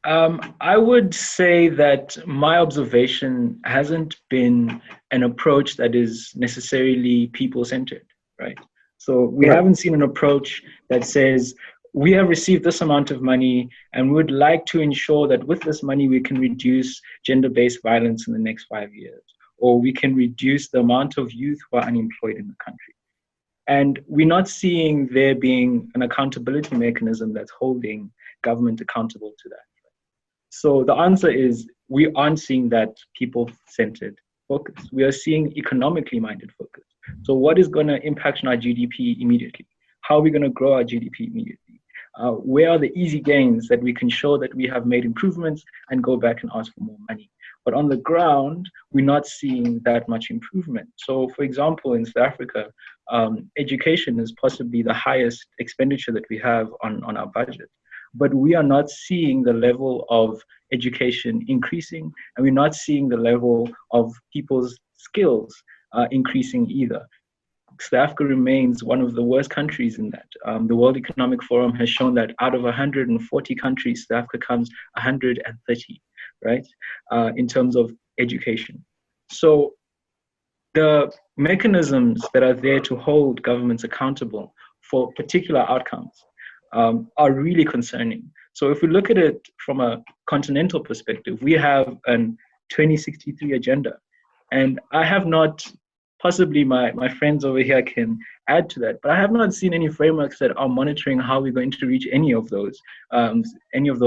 I would say that my observation hasn't been an approach that is necessarily people-centered, right? So we haven't seen an approach that says, we have received this amount of money and we would like to ensure that with this money we can reduce gender-based violence in the next 5 years, or we can reduce the amount of youth who are unemployed in the country. And we're not seeing there being an accountability mechanism that's holding government accountable to that. So the answer is, we aren't seeing that people-centered focus. We are seeing economically minded focus. So what is going to impact on our GDP immediately? How are we going to grow our GDP immediately? Where are the easy gains that we can show that we have made improvements and go back and ask for more money? But on the ground, we're not seeing that much improvement. So for example, in South Africa, education is possibly the highest expenditure that we have on our budget. But we are not seeing the level of education increasing, and we're not seeing the level of people's skills increasing either. South Africa remains one of the worst countries in that. The World Economic Forum has shown that out of 140 countries, South Africa comes 130, right, in terms of education. So the mechanisms that are there to hold governments accountable for particular outcomes are really concerning. So if we look at it from a continental perspective, we have an 2063 agenda. And I have not possibly my friends over here can add to that. But I have not seen any frameworks that are monitoring how we're going to reach any of those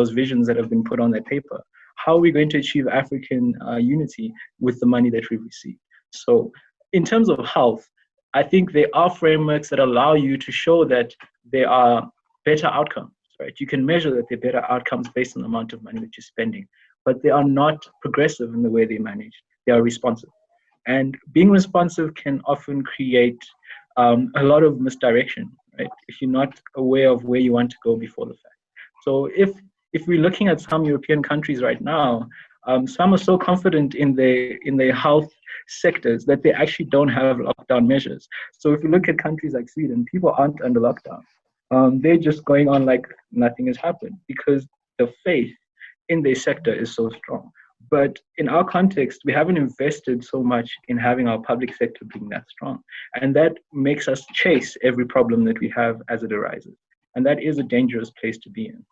visions that have been put on that paper. How are we going to achieve African unity with the money that we've received? So in terms of health, I think there are frameworks that allow you to show that there are better outcomes, right? You can measure that there are better outcomes based on the amount of money that you're spending, but they are not progressive in the way they manage. They are responsive. And being responsive can often create a lot of misdirection, right? If you're not aware of where you want to go before the fact. So if we're looking at some European countries right now, some are so confident in their health sectors that they actually don't have lockdown measures. So if you look at countries like Sweden, people aren't under lockdown. They're just going on like nothing has happened because the faith in their sector is so strong. But in our context, we haven't invested so much in having our public sector being that strong. And that makes us chase every problem that we have as it arises. And that is a dangerous place to be in.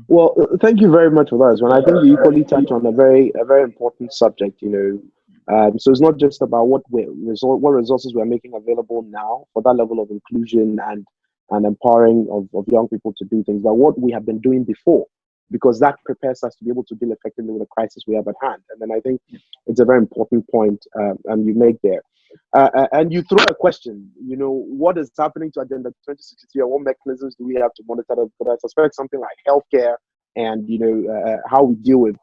Well, thank you very much for that. When I think you equally touch on a very important subject. So it's not just about what resources we're making available now for that level of inclusion and empowering of young people to do things, but what we have been doing before, because that prepares us to be able to deal effectively with the crisis we have at hand. And then I think it's a very important point you make there. And you throw a question, what is happening to Agenda 2063 and what mechanisms do we have to monitor that? Because I suspect something like healthcare and, how we deal with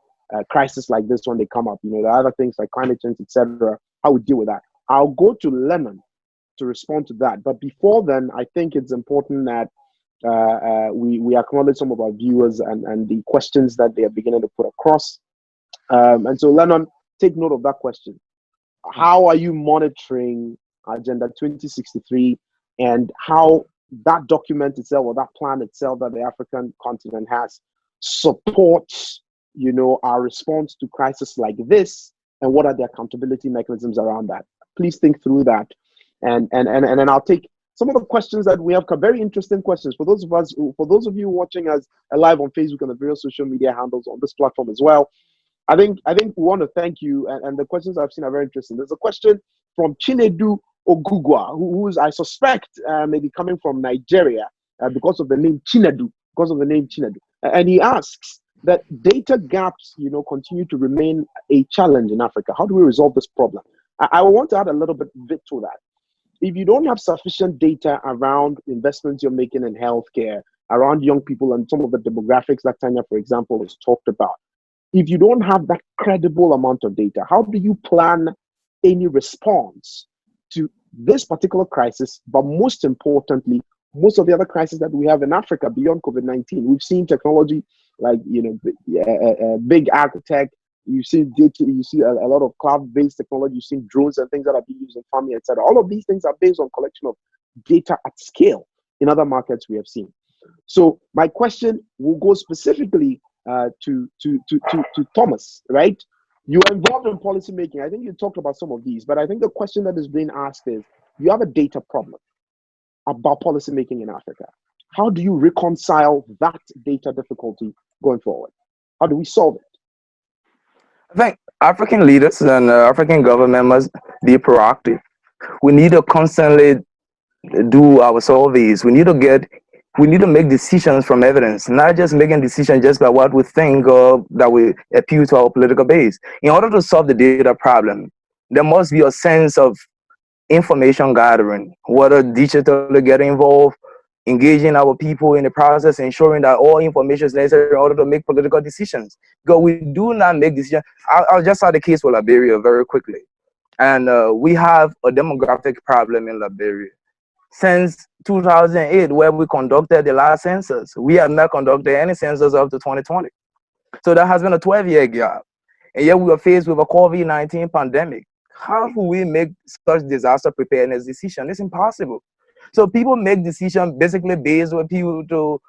crises like this when they come up, the other things like climate change, etc., how we deal with that. I'll go to Lallmon to respond to that. But before then, I think it's important that we acknowledge some of our viewers and the questions that they are beginning to put across. And so, Lallmon, take note of that question. How are you monitoring Agenda 2063 and how that document itself or that plan itself that the African continent has supports, our response to crisis like this, and what are the accountability mechanisms around that? Please think through that, and then I'll take some of the questions that we have. Very interesting questions for those of you watching us live on Facebook and the various social media handles on this platform as well. I think we want to thank you, and the questions I've seen are very interesting. There's a question from Chinedu Ogugwa, who's I suspect maybe coming from Nigeria because of the name Chinedu, and he asks that data gaps, continue to remain a challenge in Africa. How do we resolve this problem? I want to add a little bit to that. If you don't have sufficient data around investments you're making in healthcare, around young people and some of the demographics that Tanya, for example, has talked about, if you don't have that credible amount of data, how do you plan any response to this particular crisis? But most importantly, most of the other crises that we have in Africa beyond COVID-19, we've seen technology like, big ag tech. You see data, you see a lot of cloud-based technology. You've seen drones and things that are being used in farming, etc. All of these things are based on collection of data at scale in other markets we have seen. So my question will go specifically to Thomas, right? You are involved in policy making. I think you talked about some of these, but I think the question that is being asked is, you have a data problem about policy making in Africa. How do you reconcile that data difficulty going forward? How do we solve it? I think African leaders and African government must be proactive. We need to constantly do our surveys. We need to make decisions from evidence, not just making decisions just by what we think that will appeal to our political base. In order to solve the data problem, there must be a sense of information gathering, whether digitally getting involved, engaging our people in the process, ensuring that all information is necessary in order to make political decisions. Because we do not make decisions. I'll just have the case for Liberia very quickly. And we have a demographic problem in Liberia. Since 2008, where we conducted the last census, we have not conducted any census up to 2020. So that has been a 12-year gap. And yet we are faced with a COVID-19 pandemic. How do we make such disaster preparedness decision? It's impossible. So people make decisions basically based on people to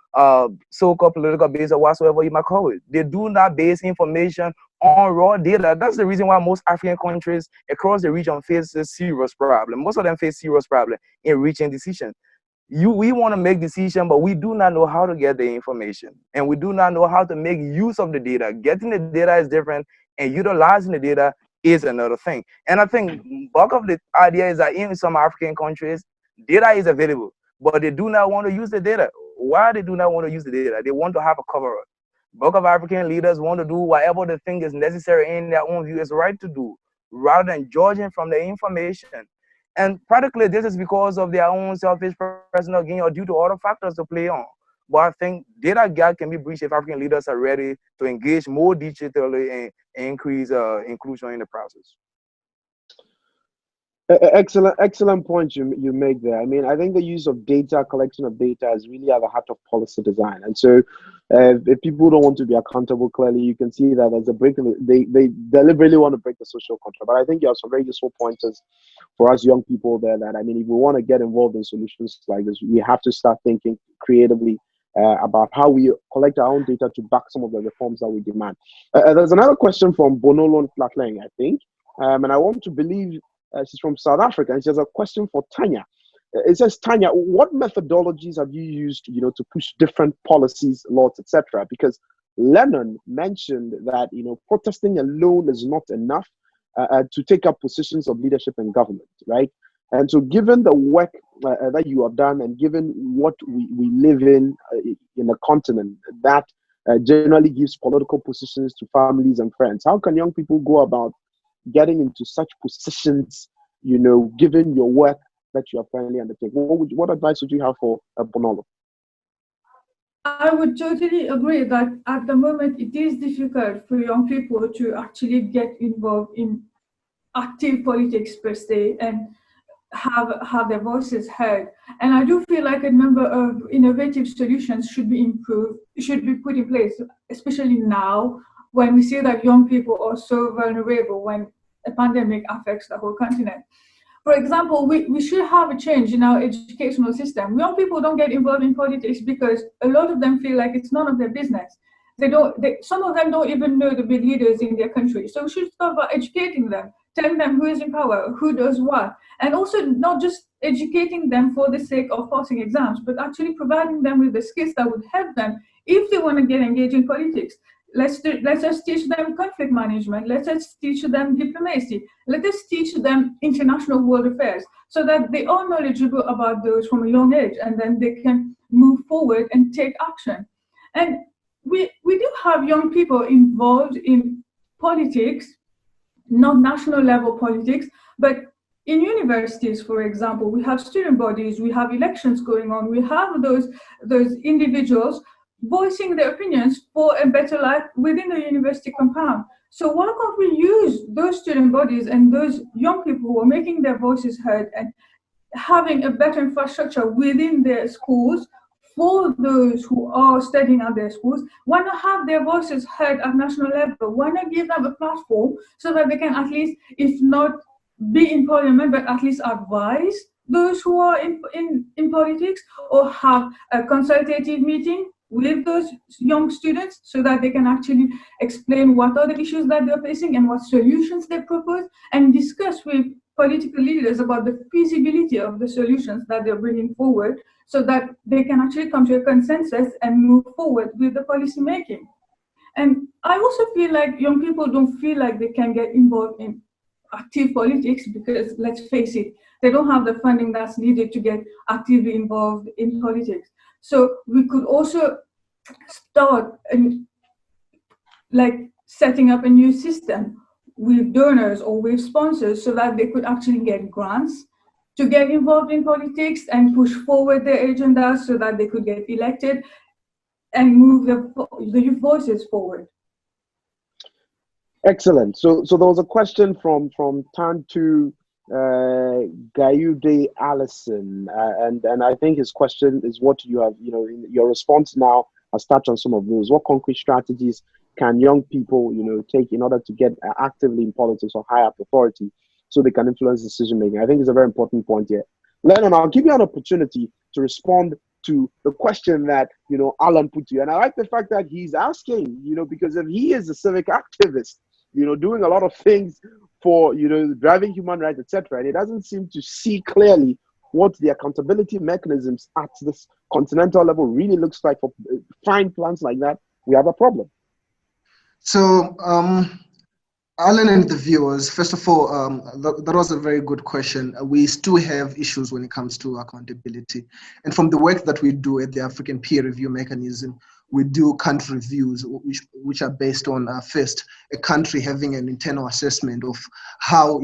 so-called political base or whatsoever you might call it. They do not base information on raw data. That's the reason why most African countries across the region face a serious problem. Most of them face serious problem in reaching decisions. We want to make decisions, but we do not know how to get the information. And we do not know how to make use of the data. Getting the data is different, and utilizing the data is another thing. And I think bulk of the idea is that in some African countries, data is available, but they do not want to use the data. Why they do not want to use the data? They want to have a cover up. Bulk of African leaders want to do whatever they think is necessary in their own view is right to do, rather than judging from the information. And practically, this is because of their own selfish personal gain or due to other factors to play on. But I think data gap can be breached if African leaders are ready to engage more digitally and increase inclusion in the process. Excellent point you make there. I mean, I think the use of data, collection of data, is really at the heart of policy design. And so, if people don't want to be accountable, clearly you can see that there's a break. They deliberately want to break the social contract. But I think you have some very useful pointers for us young people there. That, I mean, if we want to get involved in solutions like this, we have to start thinking creatively about how we collect our own data to back some of the reforms that we demand. There's another question from Bonolon Flatling, I think, and I want to believe. She's from South Africa, and she has a question for Tanya. It says, Tanya, what methodologies have you used, to push different policies, laws, etc.? Because Lennon mentioned that, protesting alone is not enough to take up positions of leadership in government, right? And so, given the work that you have done, and given what we live in a continent that generally gives political positions to families and friends, how can young people go about getting into such positions, given your work that you are currently undertaking? What advice would you have for Bonolo? I would totally agree that at the moment it is difficult for young people to actually get involved in active politics per se and have their voices heard. And I do feel like a number of innovative solutions should be put in place, especially now when we see that young people are so vulnerable when a pandemic affects the whole continent. For example, we should have a change in our educational system. Young people don't get involved in politics because a lot of them feel like it's none of their business. Some of them don't even know the big leaders in their country. So we should start by educating them, telling them who is in power, who does what, and also not just educating them for the sake of passing exams, but actually providing them with the skills that would help them if they want to get engaged in politics. Let's just teach them conflict management. Let us teach them diplomacy. Let us teach them international world affairs so that they are knowledgeable about those from a young age, and then they can move forward and take action. And we do have young people involved in politics, not national level politics, but in universities, for example, we have student bodies, we have elections going on, we have those individuals voicing their opinions for a better life within the university compound. So why can't we use those student bodies and those young people who are making their voices heard and having a better infrastructure within their schools for those who are studying at their schools? Why not have their voices heard at national level? Why not give them a platform so that they can at least, if not be in parliament, but at least advise those who are in politics, or have a consultative meeting with those young students so that they can actually explain what are the issues that they're facing and what solutions they propose, and discuss with political leaders about the feasibility of the solutions that they're bringing forward so that they can actually come to a consensus and move forward with the policy making. And I also feel like young people don't feel like they can get involved in active politics because, let's face it, they don't have the funding that's needed to get actively involved in politics. So we could also start setting up a new system with donors or with sponsors so that they could actually get grants to get involved in politics and push forward their agenda so that they could get elected and move the youth voices forward. Excellent. So there was a question from Tantu Gayude Allison, and I think his question is what you have, your response now has touched on some of those. What concrete strategies can young people, take in order to get actively in politics or higher up authority so they can influence decision making? I think it's a very important point here. Lennon, I'll give you an opportunity to respond to the question that, Allan put to you. And I like the fact that he's asking, because if he is a civic activist, doing a lot of things for, driving human rights, etc., and he doesn't seem to see clearly what the accountability mechanisms at this continental level really looks like for fine plans like that, we have a problem. So Alan and the viewers, first of all, that was a very good question. We still have issues when it comes to accountability. And from the work that we do at the African Peer Review Mechanism, we do country reviews, which are based on first, a country having an internal assessment of how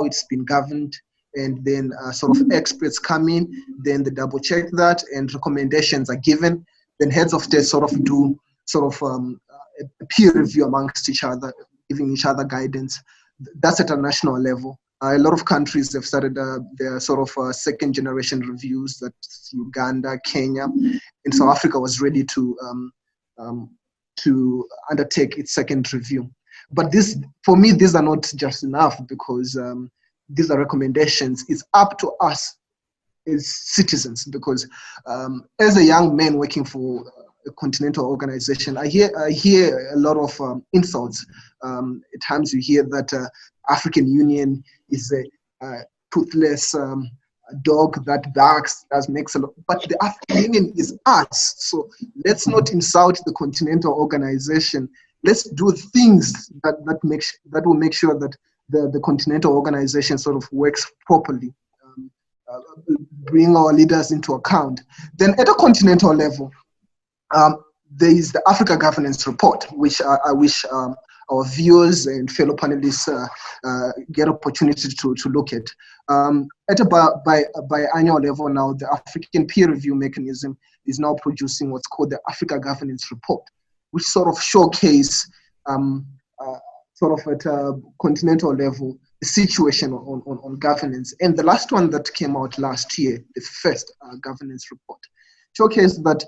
it's been governed, and then sort of experts come in, then they double check that, and recommendations are given. Then heads of state sort of do sort of a peer review amongst each other, giving each other guidance. That's at a national level. A lot of countries have started their sort of second generation reviews. That's Uganda, Kenya, and South Africa was ready to undertake its second review. But this, for me, these are not just enough, because these are recommendations. It's up to us as citizens, because as a young man working for a continental organization, I hear a lot of insults. At times you hear that African Union is a toothless dog that barks, that makes a lot. But the African Union is us. So let's not insult the continental organization. Let's do things that will make sure that the continental organization sort of works properly. Bring our leaders into account. Then at a continental level, there is the Africa Governance Report, which I wish our viewers and fellow panelists get opportunity to look at. At a biannual level now, the African Peer Review Mechanism is now producing what's called the Africa Governance Report, which sort of showcase sort of at a continental level the situation on governance. And the last one that came out last year, the first governance report, showcased that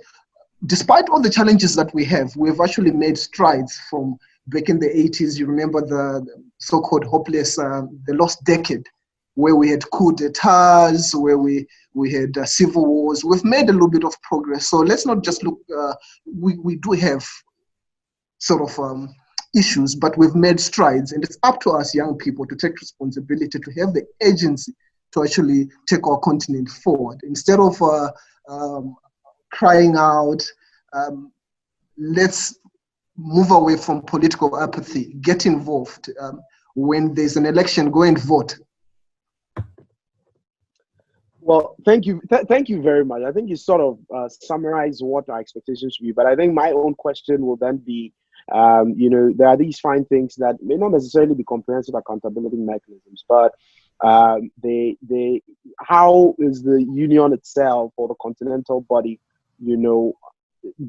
despite all the challenges that we have, we've actually made strides from back in the 80s. You remember the so-called hopeless, the lost decade, where we had coup d'etats, where we had civil wars. We've made a little bit of progress. So let's not just look, we do have sort of issues, but we've made strides, and it's up to us young people to take responsibility, to have the agency to actually take our continent forward. Instead of crying out, let's move away from political apathy, get involved. When there's an election, go and vote. Well, thank you. Thank you very much. I think you sort of summarized what our expectations should be, but I think my own question will then be, there are these fine things that may not necessarily be comprehensive accountability mechanisms, but how is the union itself or the continental body,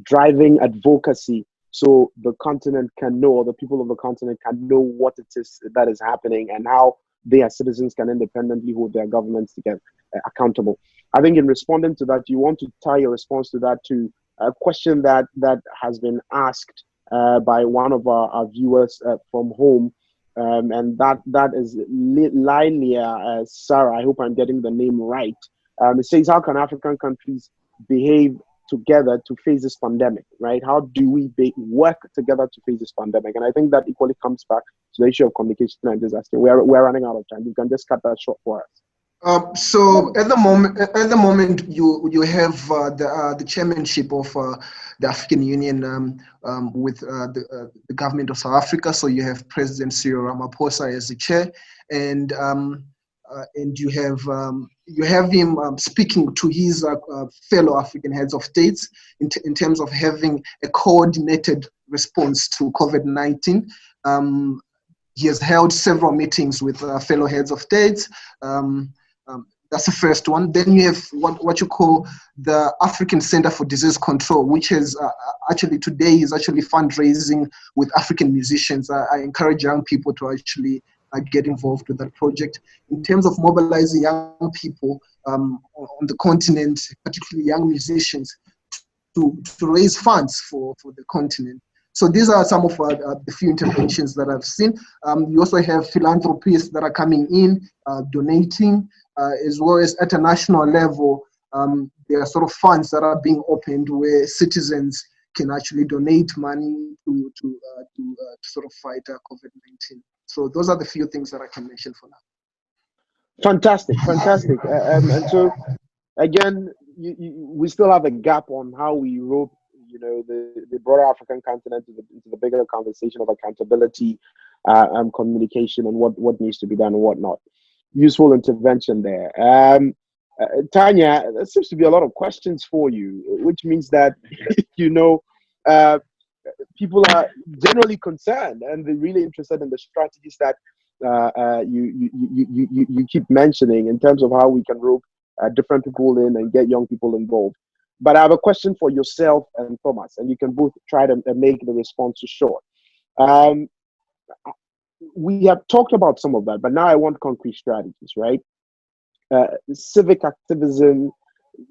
driving advocacy so the continent can know, or the people of the continent can know what it is that is happening and how they as citizens can independently hold their governments to get accountable. I think in responding to that, you want to tie your response to that to a question that has been asked by one of our viewers from home, and that is Lilia Sarah. I hope I'm getting the name right. It says, how can African countries behave together to face this pandemic, right? How do we work together to face this pandemic? And I think that equally comes back to the issue of communication and disaster. We're running out of time. You can just cut that short for us. So at the moment, you have the chairmanship of the African Union with the government of South Africa. So you have President Cyril Ramaphosa as the chair, and you have him speaking to his fellow African heads of states in terms of having a coordinated response to COVID-19. He has held several meetings with fellow heads of states. That's the first one. Then you have what you call the African Center for Disease Control, which is actually today is actually fundraising with African musicians. I encourage young people to actually get involved with that project. In terms of mobilizing young people on the continent, particularly young musicians, to raise funds for the continent. So these are some of the few interventions that I've seen. You also have philanthropists that are coming in, donating, as well as at a national level, there are sort of funds that are being opened where citizens can actually donate money to sort of fight COVID-19. So those are the few things that I can mention for now. Fantastic. And so, again, we still have a gap on how we rope the broader African continent into the bigger conversation of accountability. communication and what needs to be done and what not. Useful intervention there. Tanya, there seems to be a lot of questions for you, which means that people are generally concerned and they're really interested in the strategies that you keep mentioning in terms of how we can rope different people in and get young people involved. But I have a question for yourself and Thomas, and you can both try to make the response short. We have talked about some of that, but now I want concrete strategies, right? Civic activism,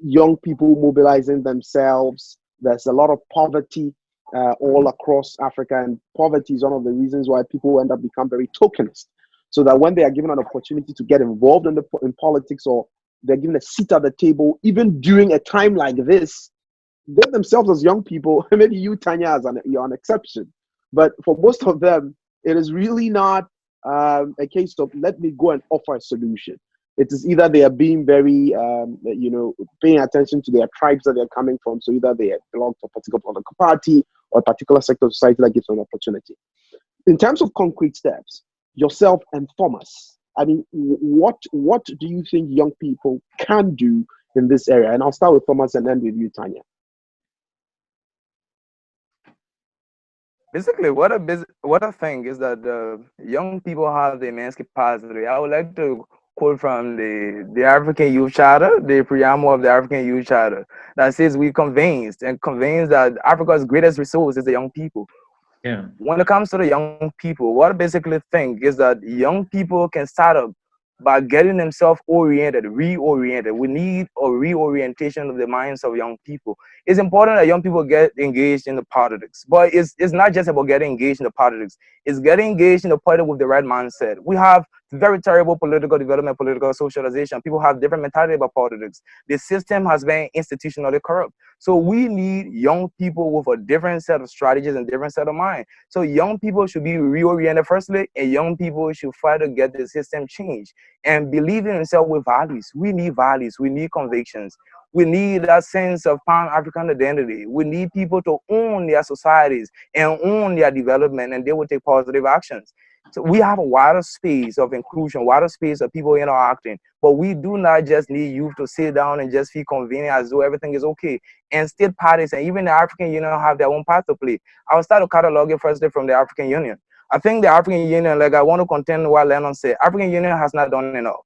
young people mobilizing themselves. There's a lot of poverty all across Africa, and poverty is one of the reasons why people end up becoming very tokenist. So that when they are given an opportunity to get involved in politics, or they're given a seat at the table, even during a time like this, they themselves as young people, maybe you, Tanya, you're an exception, but for most of them, it is really not a case of let me go and offer a solution. It is either they are being very, paying attention to their tribes that they're coming from. So either they belong to a particular political party or a particular sector of society that gives them an opportunity. In terms of concrete steps, yourself and Thomas, I mean, what do you think young people can do in this area? And I'll start with Thomas and end with you, Tanya. Basically, what I think is that young people have the immense capacity. I would like to quote from the African Youth Charter, the preamble of the African Youth Charter, that says we convinced that Africa's greatest resource is the young people. Yeah. When it comes to the young people, what I basically think is that young people can start up by getting themselves reoriented. We need a reorientation of the minds of young people. It's important that young people get engaged in the politics, but it's not just about getting engaged in the politics. It's getting engaged in the politics with the right mindset. We have very terrible political development, political socialization. People have different mentality about politics. The system has been institutionally corrupt. So we need young people with a different set of strategies and different set of mind. So young people should be reoriented firstly, and young people should try to get the system changed and believe in themselves with values. We need values. We need convictions. We need that sense of Pan-African identity. We need people to own their societies and own their development, and they will take positive actions. So we have a wider space of inclusion, wider space of people interacting, but we do not just need youth to sit down and just feel convenient as though everything is okay. And state parties and even the African Union have their own part to play. I will start to catalog it firstly from the African Union. I think the African Union, like I want to contend what Lennon said, African Union has not done enough.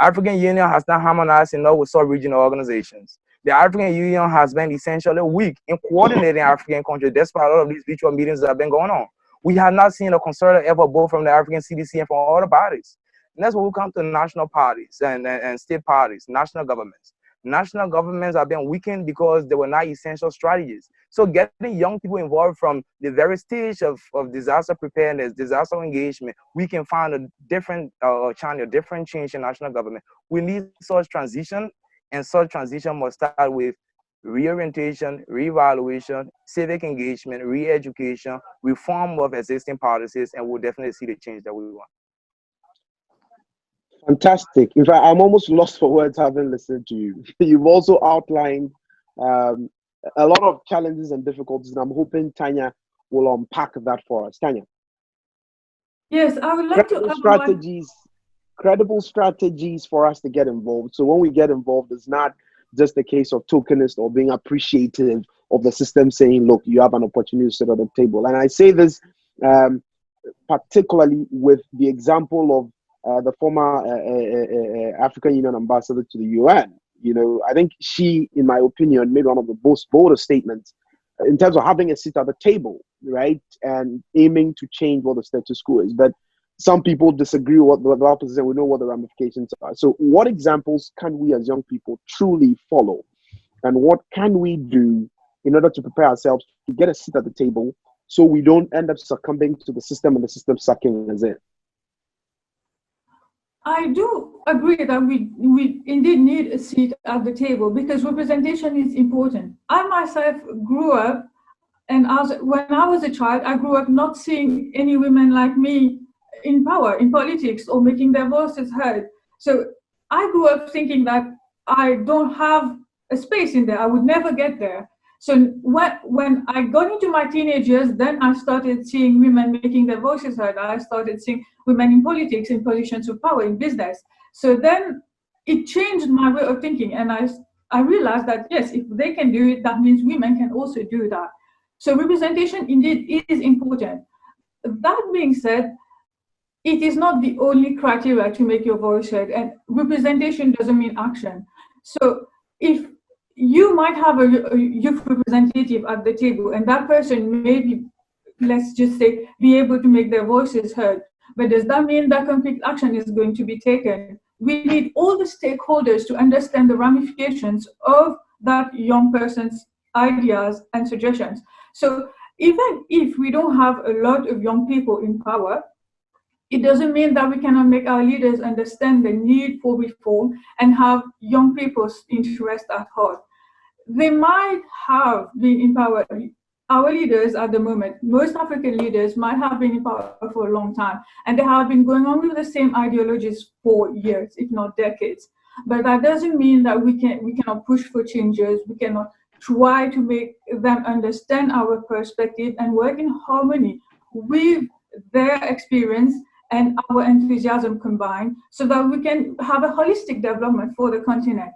African Union has not harmonized enough with sub-regional organizations. The African Union has been essentially weak in coordinating African countries, despite all of these virtual meetings that have been going on. We have not seen a concerted effort both from the African CDC and from all the bodies. And that's when we come to national parties and state parties, national governments. National governments have been weakened because they were not essential strategies. So getting young people involved from the very stage of disaster preparedness, disaster engagement, we can find a different channel, different change in national government. We need such transition, and such transition must start with reorientation, reevaluation, civic engagement, re-education, reform of existing policies, and we'll definitely see the change that we want. Fantastic. In fact, I'm almost lost for words having listened to you. You've also outlined a lot of challenges and difficulties, and I'm hoping Tanya will unpack that for us. Tanya. Yes, I would like credible strategies for us to get involved. So when we get involved, it's not just a case of tokenist or being appreciative of the system saying, look, you have an opportunity to sit at the table. And I say this particularly with the example of the former African Union ambassador to the UN. You know, I think she, in my opinion, made one of the most boldest statements in terms of having a seat at the table, right? And aiming to change what the status quo is. But some people disagree with what the opposition. We know what the ramifications are. So what examples can we as young people truly follow? And what can we do in order to prepare ourselves to get a seat at the table so we don't end up succumbing to the system and the system sucking us in? I do agree that we indeed need a seat at the table because representation is important. I myself grew up, and when I was a child, I grew up not seeing any women like me in power, in politics, or making their voices heard. So I grew up thinking that I don't have a space in there. I would never get there. So when I got into my teenage years, then I started seeing women making their voices heard. I started seeing women in politics, in positions of power, in business. So then it changed my way of thinking, and I realized that yes, if they can do it, that means women can also do that. So representation indeed is important. That being said, it is not the only criteria to make your voice heard, and representation doesn't mean action. So if you might have a youth representative at the table, and that person may be, let's just say, be able to make their voices heard, but does that mean that complete action is going to be taken? We need all the stakeholders to understand the ramifications of that young person's ideas and suggestions. So even if we don't have a lot of young people in power, it doesn't mean that we cannot make our leaders understand the need for reform and have young people's interest at heart. They might have been in power. Our leaders at the moment, most African leaders might have been in power for a long time, and they have been going on with the same ideologies for years, if not decades. But that doesn't mean that we cannot push for changes. We cannot try to make them understand our perspective and work in harmony with their experience and our enthusiasm combined, so that we can have a holistic development for the continent.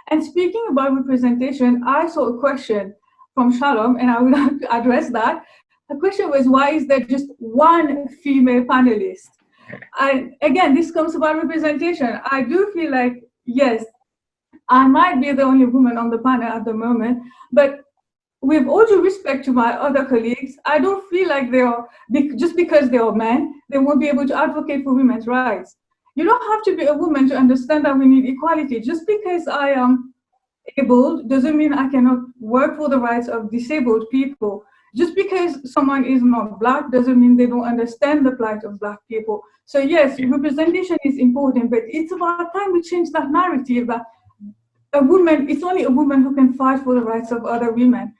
And speaking about representation, I saw a question from Shalom, and I would like to address that. The question was, why is there just one female panelist? And again, this comes about representation. I do feel like, yes, I might be the only woman on the panel at the moment, but with all due respect to my other colleagues, I don't feel like they are, just because they are men, they won't be able to advocate for women's rights. You don't have to be a woman to understand that we need equality. Just because I am able doesn't mean I cannot work for the rights of disabled people. Just because someone is not Black doesn't mean they don't understand the plight of Black people. So yes, representation is important, but it's about time we change that narrative that a woman, it's only a woman who can fight for the rights of other women.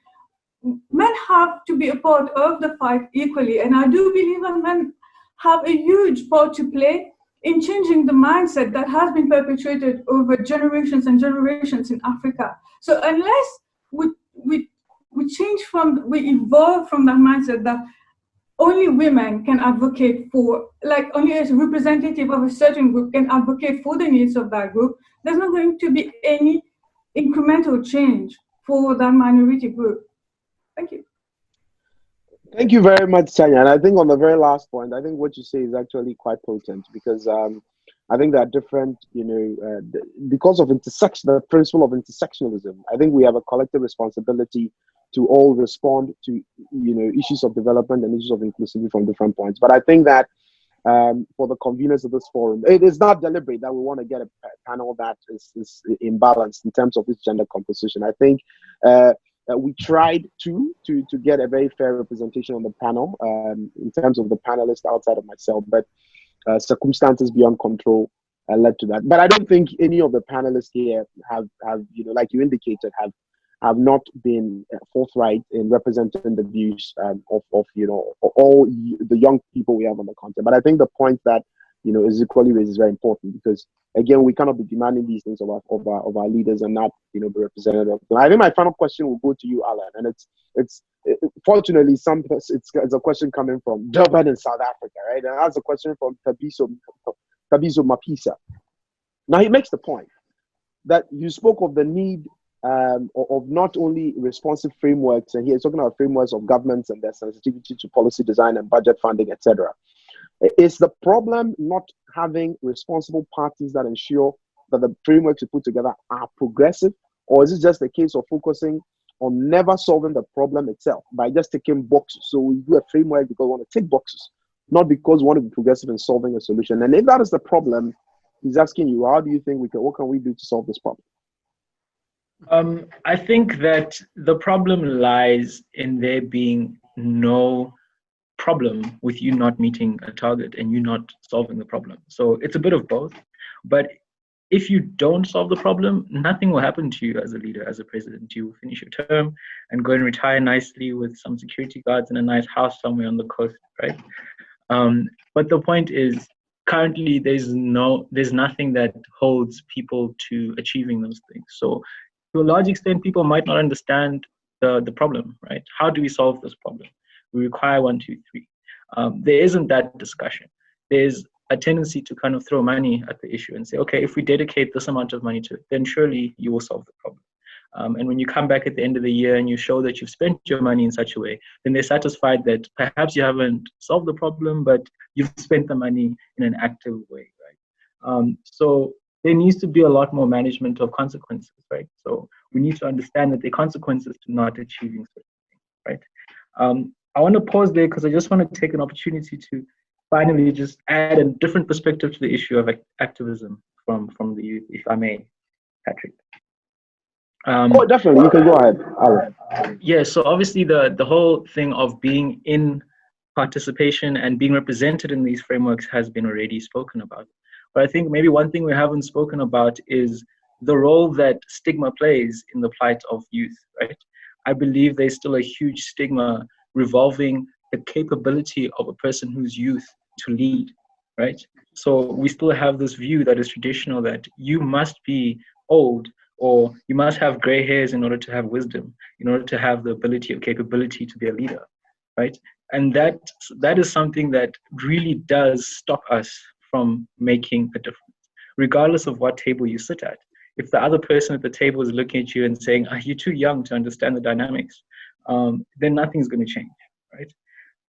Men have to be a part of the fight equally, and I do believe that men have a huge part to play in changing the mindset that has been perpetuated over generations and generations in Africa. So unless we evolve from that mindset that only women can advocate for, like only a representative of a certain group can advocate for the needs of that group, there's not going to be any incremental change for that minority group. Thank you. Thank you very much, Tanya. And I think on the very last point, I think what you say is actually quite potent, because I think there are different, because of the principle of intersectionalism, I think we have a collective responsibility to all respond to, issues of development and issues of inclusivity from different points. But I think that for the conveners of this forum, it is not deliberate that we want to get a panel that is imbalanced in terms of its gender composition. I think we tried to get a very fair representation on the panel in terms of the panelists outside of myself, but circumstances beyond control led to that. But I don't think any of the panelists here have like you indicated, have not been forthright in representing the views of all the young people we have on the continent. But I think the point that is equally raised is very important, because again, we cannot be demanding these things of our leaders and not be representative. I think my final question will go to you, Allan, and it's fortunately it's a question coming from Durban in South Africa, right? And that's a question from Tabiso Mapisa. Now he makes the point that you spoke of the need of not only responsive frameworks, and he's talking about frameworks of governments and their sensitivity to policy design and budget funding, etc. Is the problem not having responsible parties that ensure that the frameworks you put together are progressive, or is it just a case of focusing on never solving the problem itself by just taking boxes? So we do a framework because we want to tick boxes, not because we want to be progressive in solving a solution. And if that is the problem, he's asking you, how do you think what can we do to solve this problem? I think that the problem lies in there being no problem with you not meeting a target and you not solving the problem. So it's a bit of both. But if you don't solve the problem, nothing will happen to you as a leader, as a president. You will finish your term and go and retire nicely with some security guards in a nice house somewhere on the coast, right? But the point is, currently there's nothing that holds people to achieving those things. So to a large extent, people might not understand the problem, right? How do we solve this problem? We require 1, 2, 3. There isn't that discussion. There's a tendency to kind of throw money at the issue and say, okay, if we dedicate this amount of money to it, then surely you will solve the problem. And when you come back at the end of the year and you show that you've spent your money in such a way, then they're satisfied that perhaps you haven't solved the problem, but you've spent the money in an active way, right? So there needs to be a lot more management of consequences, right? So we need to understand that there are consequences to not achieving certain things, right? I want to pause there because I just want to take an opportunity to finally just add a different perspective to the issue of activism from the youth, if I may, Patrick. Oh, definitely. You can go ahead, Allan. Yeah, so obviously the whole thing of being in participation and being represented in these frameworks has been already spoken about. But I think maybe one thing we haven't spoken about is the role that stigma plays in the plight of youth, right? I believe there's still a huge stigma revolving the capability of a person who's youth to lead, right? So we still have this view that is traditional that you must be old or you must have gray hairs in order to have wisdom, in order to have the ability or capability to be a leader, right? And that is something that really does stop us from making a difference, regardless of what table you sit at. If the other person at the table is looking at you and saying, you're too young to understand the dynamics, then nothing's going to change, right?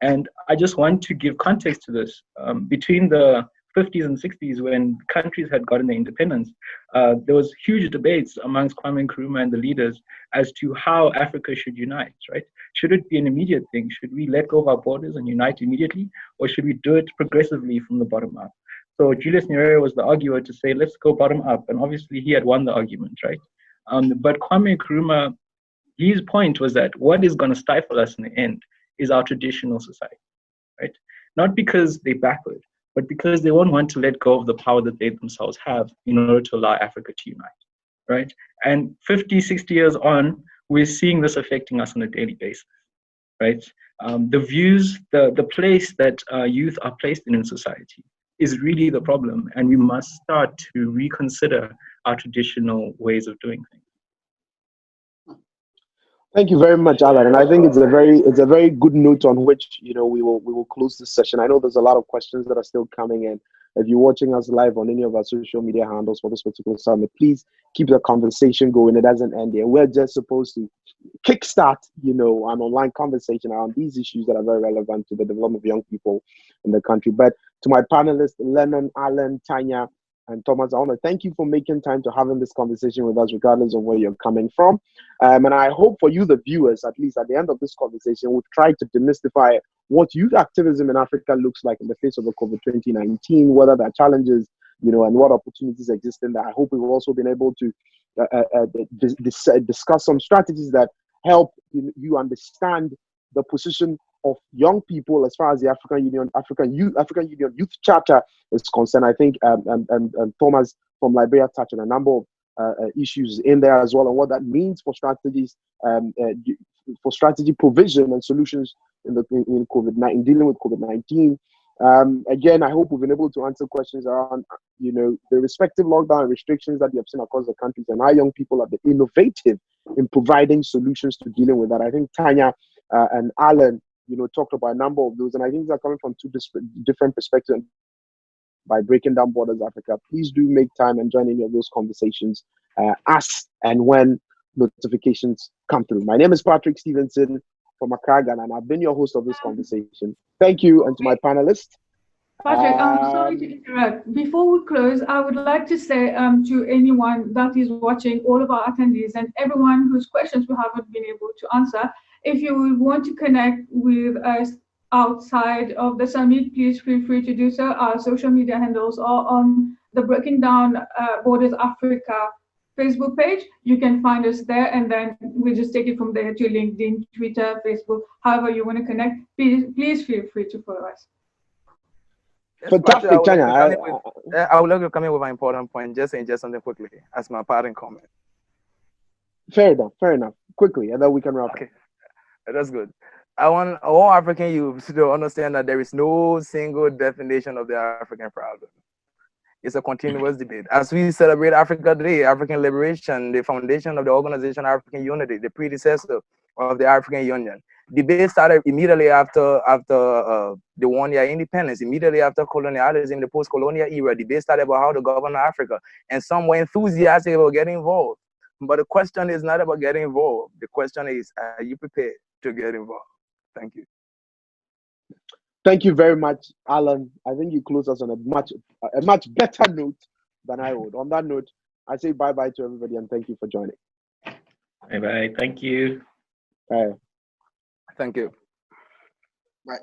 And I just want to give context to this. Between the 50s and 60s, when countries had gotten their independence, there was huge debates amongst Kwame Nkrumah and the leaders as to how Africa should unite, right? Should it be an immediate thing? Should we let go of our borders and unite immediately? Or should we do it progressively from the bottom up? So Julius Nyerere was the arguer to say, let's go bottom up. And obviously he had won the argument, right? But Kwame Nkrumah, his point was that what is going to stifle us in the end is our traditional society, right? Not because they're backward, but because they won't want to let go of the power that they themselves have in order to allow Africa to unite, right? And 50, 60 years on, we're seeing this affecting us on a daily basis, right? The views, the place that youth are placed in society is really the problem, and we must start to reconsider our traditional ways of doing things. Thank you very much, Allan. And I think it's a very good note on which we will close this session. I know there's a lot of questions that are still coming in. If you're watching us live on any of our social media handles for this particular summit, please keep the conversation going. It doesn't end here. We're just supposed to kickstart, an online conversation around these issues that are very relevant to the development of young people in the country. But to my panelists, Lennon, Allan, Tanya, and Thomas, I want to thank you for making time to having this conversation with us, regardless of where you're coming from. And I hope for you, the viewers, at least at the end of this conversation, we've tried to demystify what youth activism in Africa looks like in the face of the COVID 2019, whether there are challenges, and what opportunities exist in that. I hope we've also been able to discuss some strategies that help you understand the position of young people as far as the African Union Youth Charter is concerned. I think and Thomas from Liberia touched on a number of issues in there as well, and what that means for strategies, for strategy provision and solutions in COVID-19, dealing with COVID-19. Again, I hope we've been able to answer questions around, the respective lockdown restrictions that you have seen across the countries and how young people have been innovative in providing solutions to dealing with that. I think Tanya and Allan, talked about a number of those, and I think they're coming from two different perspectives. By breaking down borders, Africa, please do make time and join any of those conversations as and when notifications come through. My name is Patrick Stephenson from Accra, Ghana, and I've been your host of this conversation. Thank you, and to my panelists. Patrick, I'm sorry to interrupt. Before we close, I would like to say to anyone that is watching, all of our attendees and everyone whose questions we haven't been able to answer, if you want to connect with us outside of the summit, please feel free to do so. Our social media handles are on the Breaking Down Borders Africa Facebook page. You can find us there, and then we'll just take it from there to LinkedIn, Twitter, Facebook, however you want to connect. Please feel free to follow us. Fantastic, Tanya. I would like to come in with an important point, just something quickly as my parting comment. Fair enough. Quickly, and then we can wrap up. That's good. I want all African youths to understand that there is no single definition of the African problem. It's a continuous debate. As we celebrate Africa Day, African liberation, the foundation of the organization African Unity, the predecessor of the African Union. Debate started immediately after the 1 year independence, immediately after colonialism, the post-colonial era. Debate started about how to govern Africa, and some were enthusiastic about getting involved. But the question is not about getting involved. The question is, are you prepared to get involved? Thank you. Thank you very much, Alan. I think you closed us on a much better note than I would. On that note, I say bye-bye to everybody and thank you for joining. Bye-bye. Thank you. Bye. Thank you. Bye.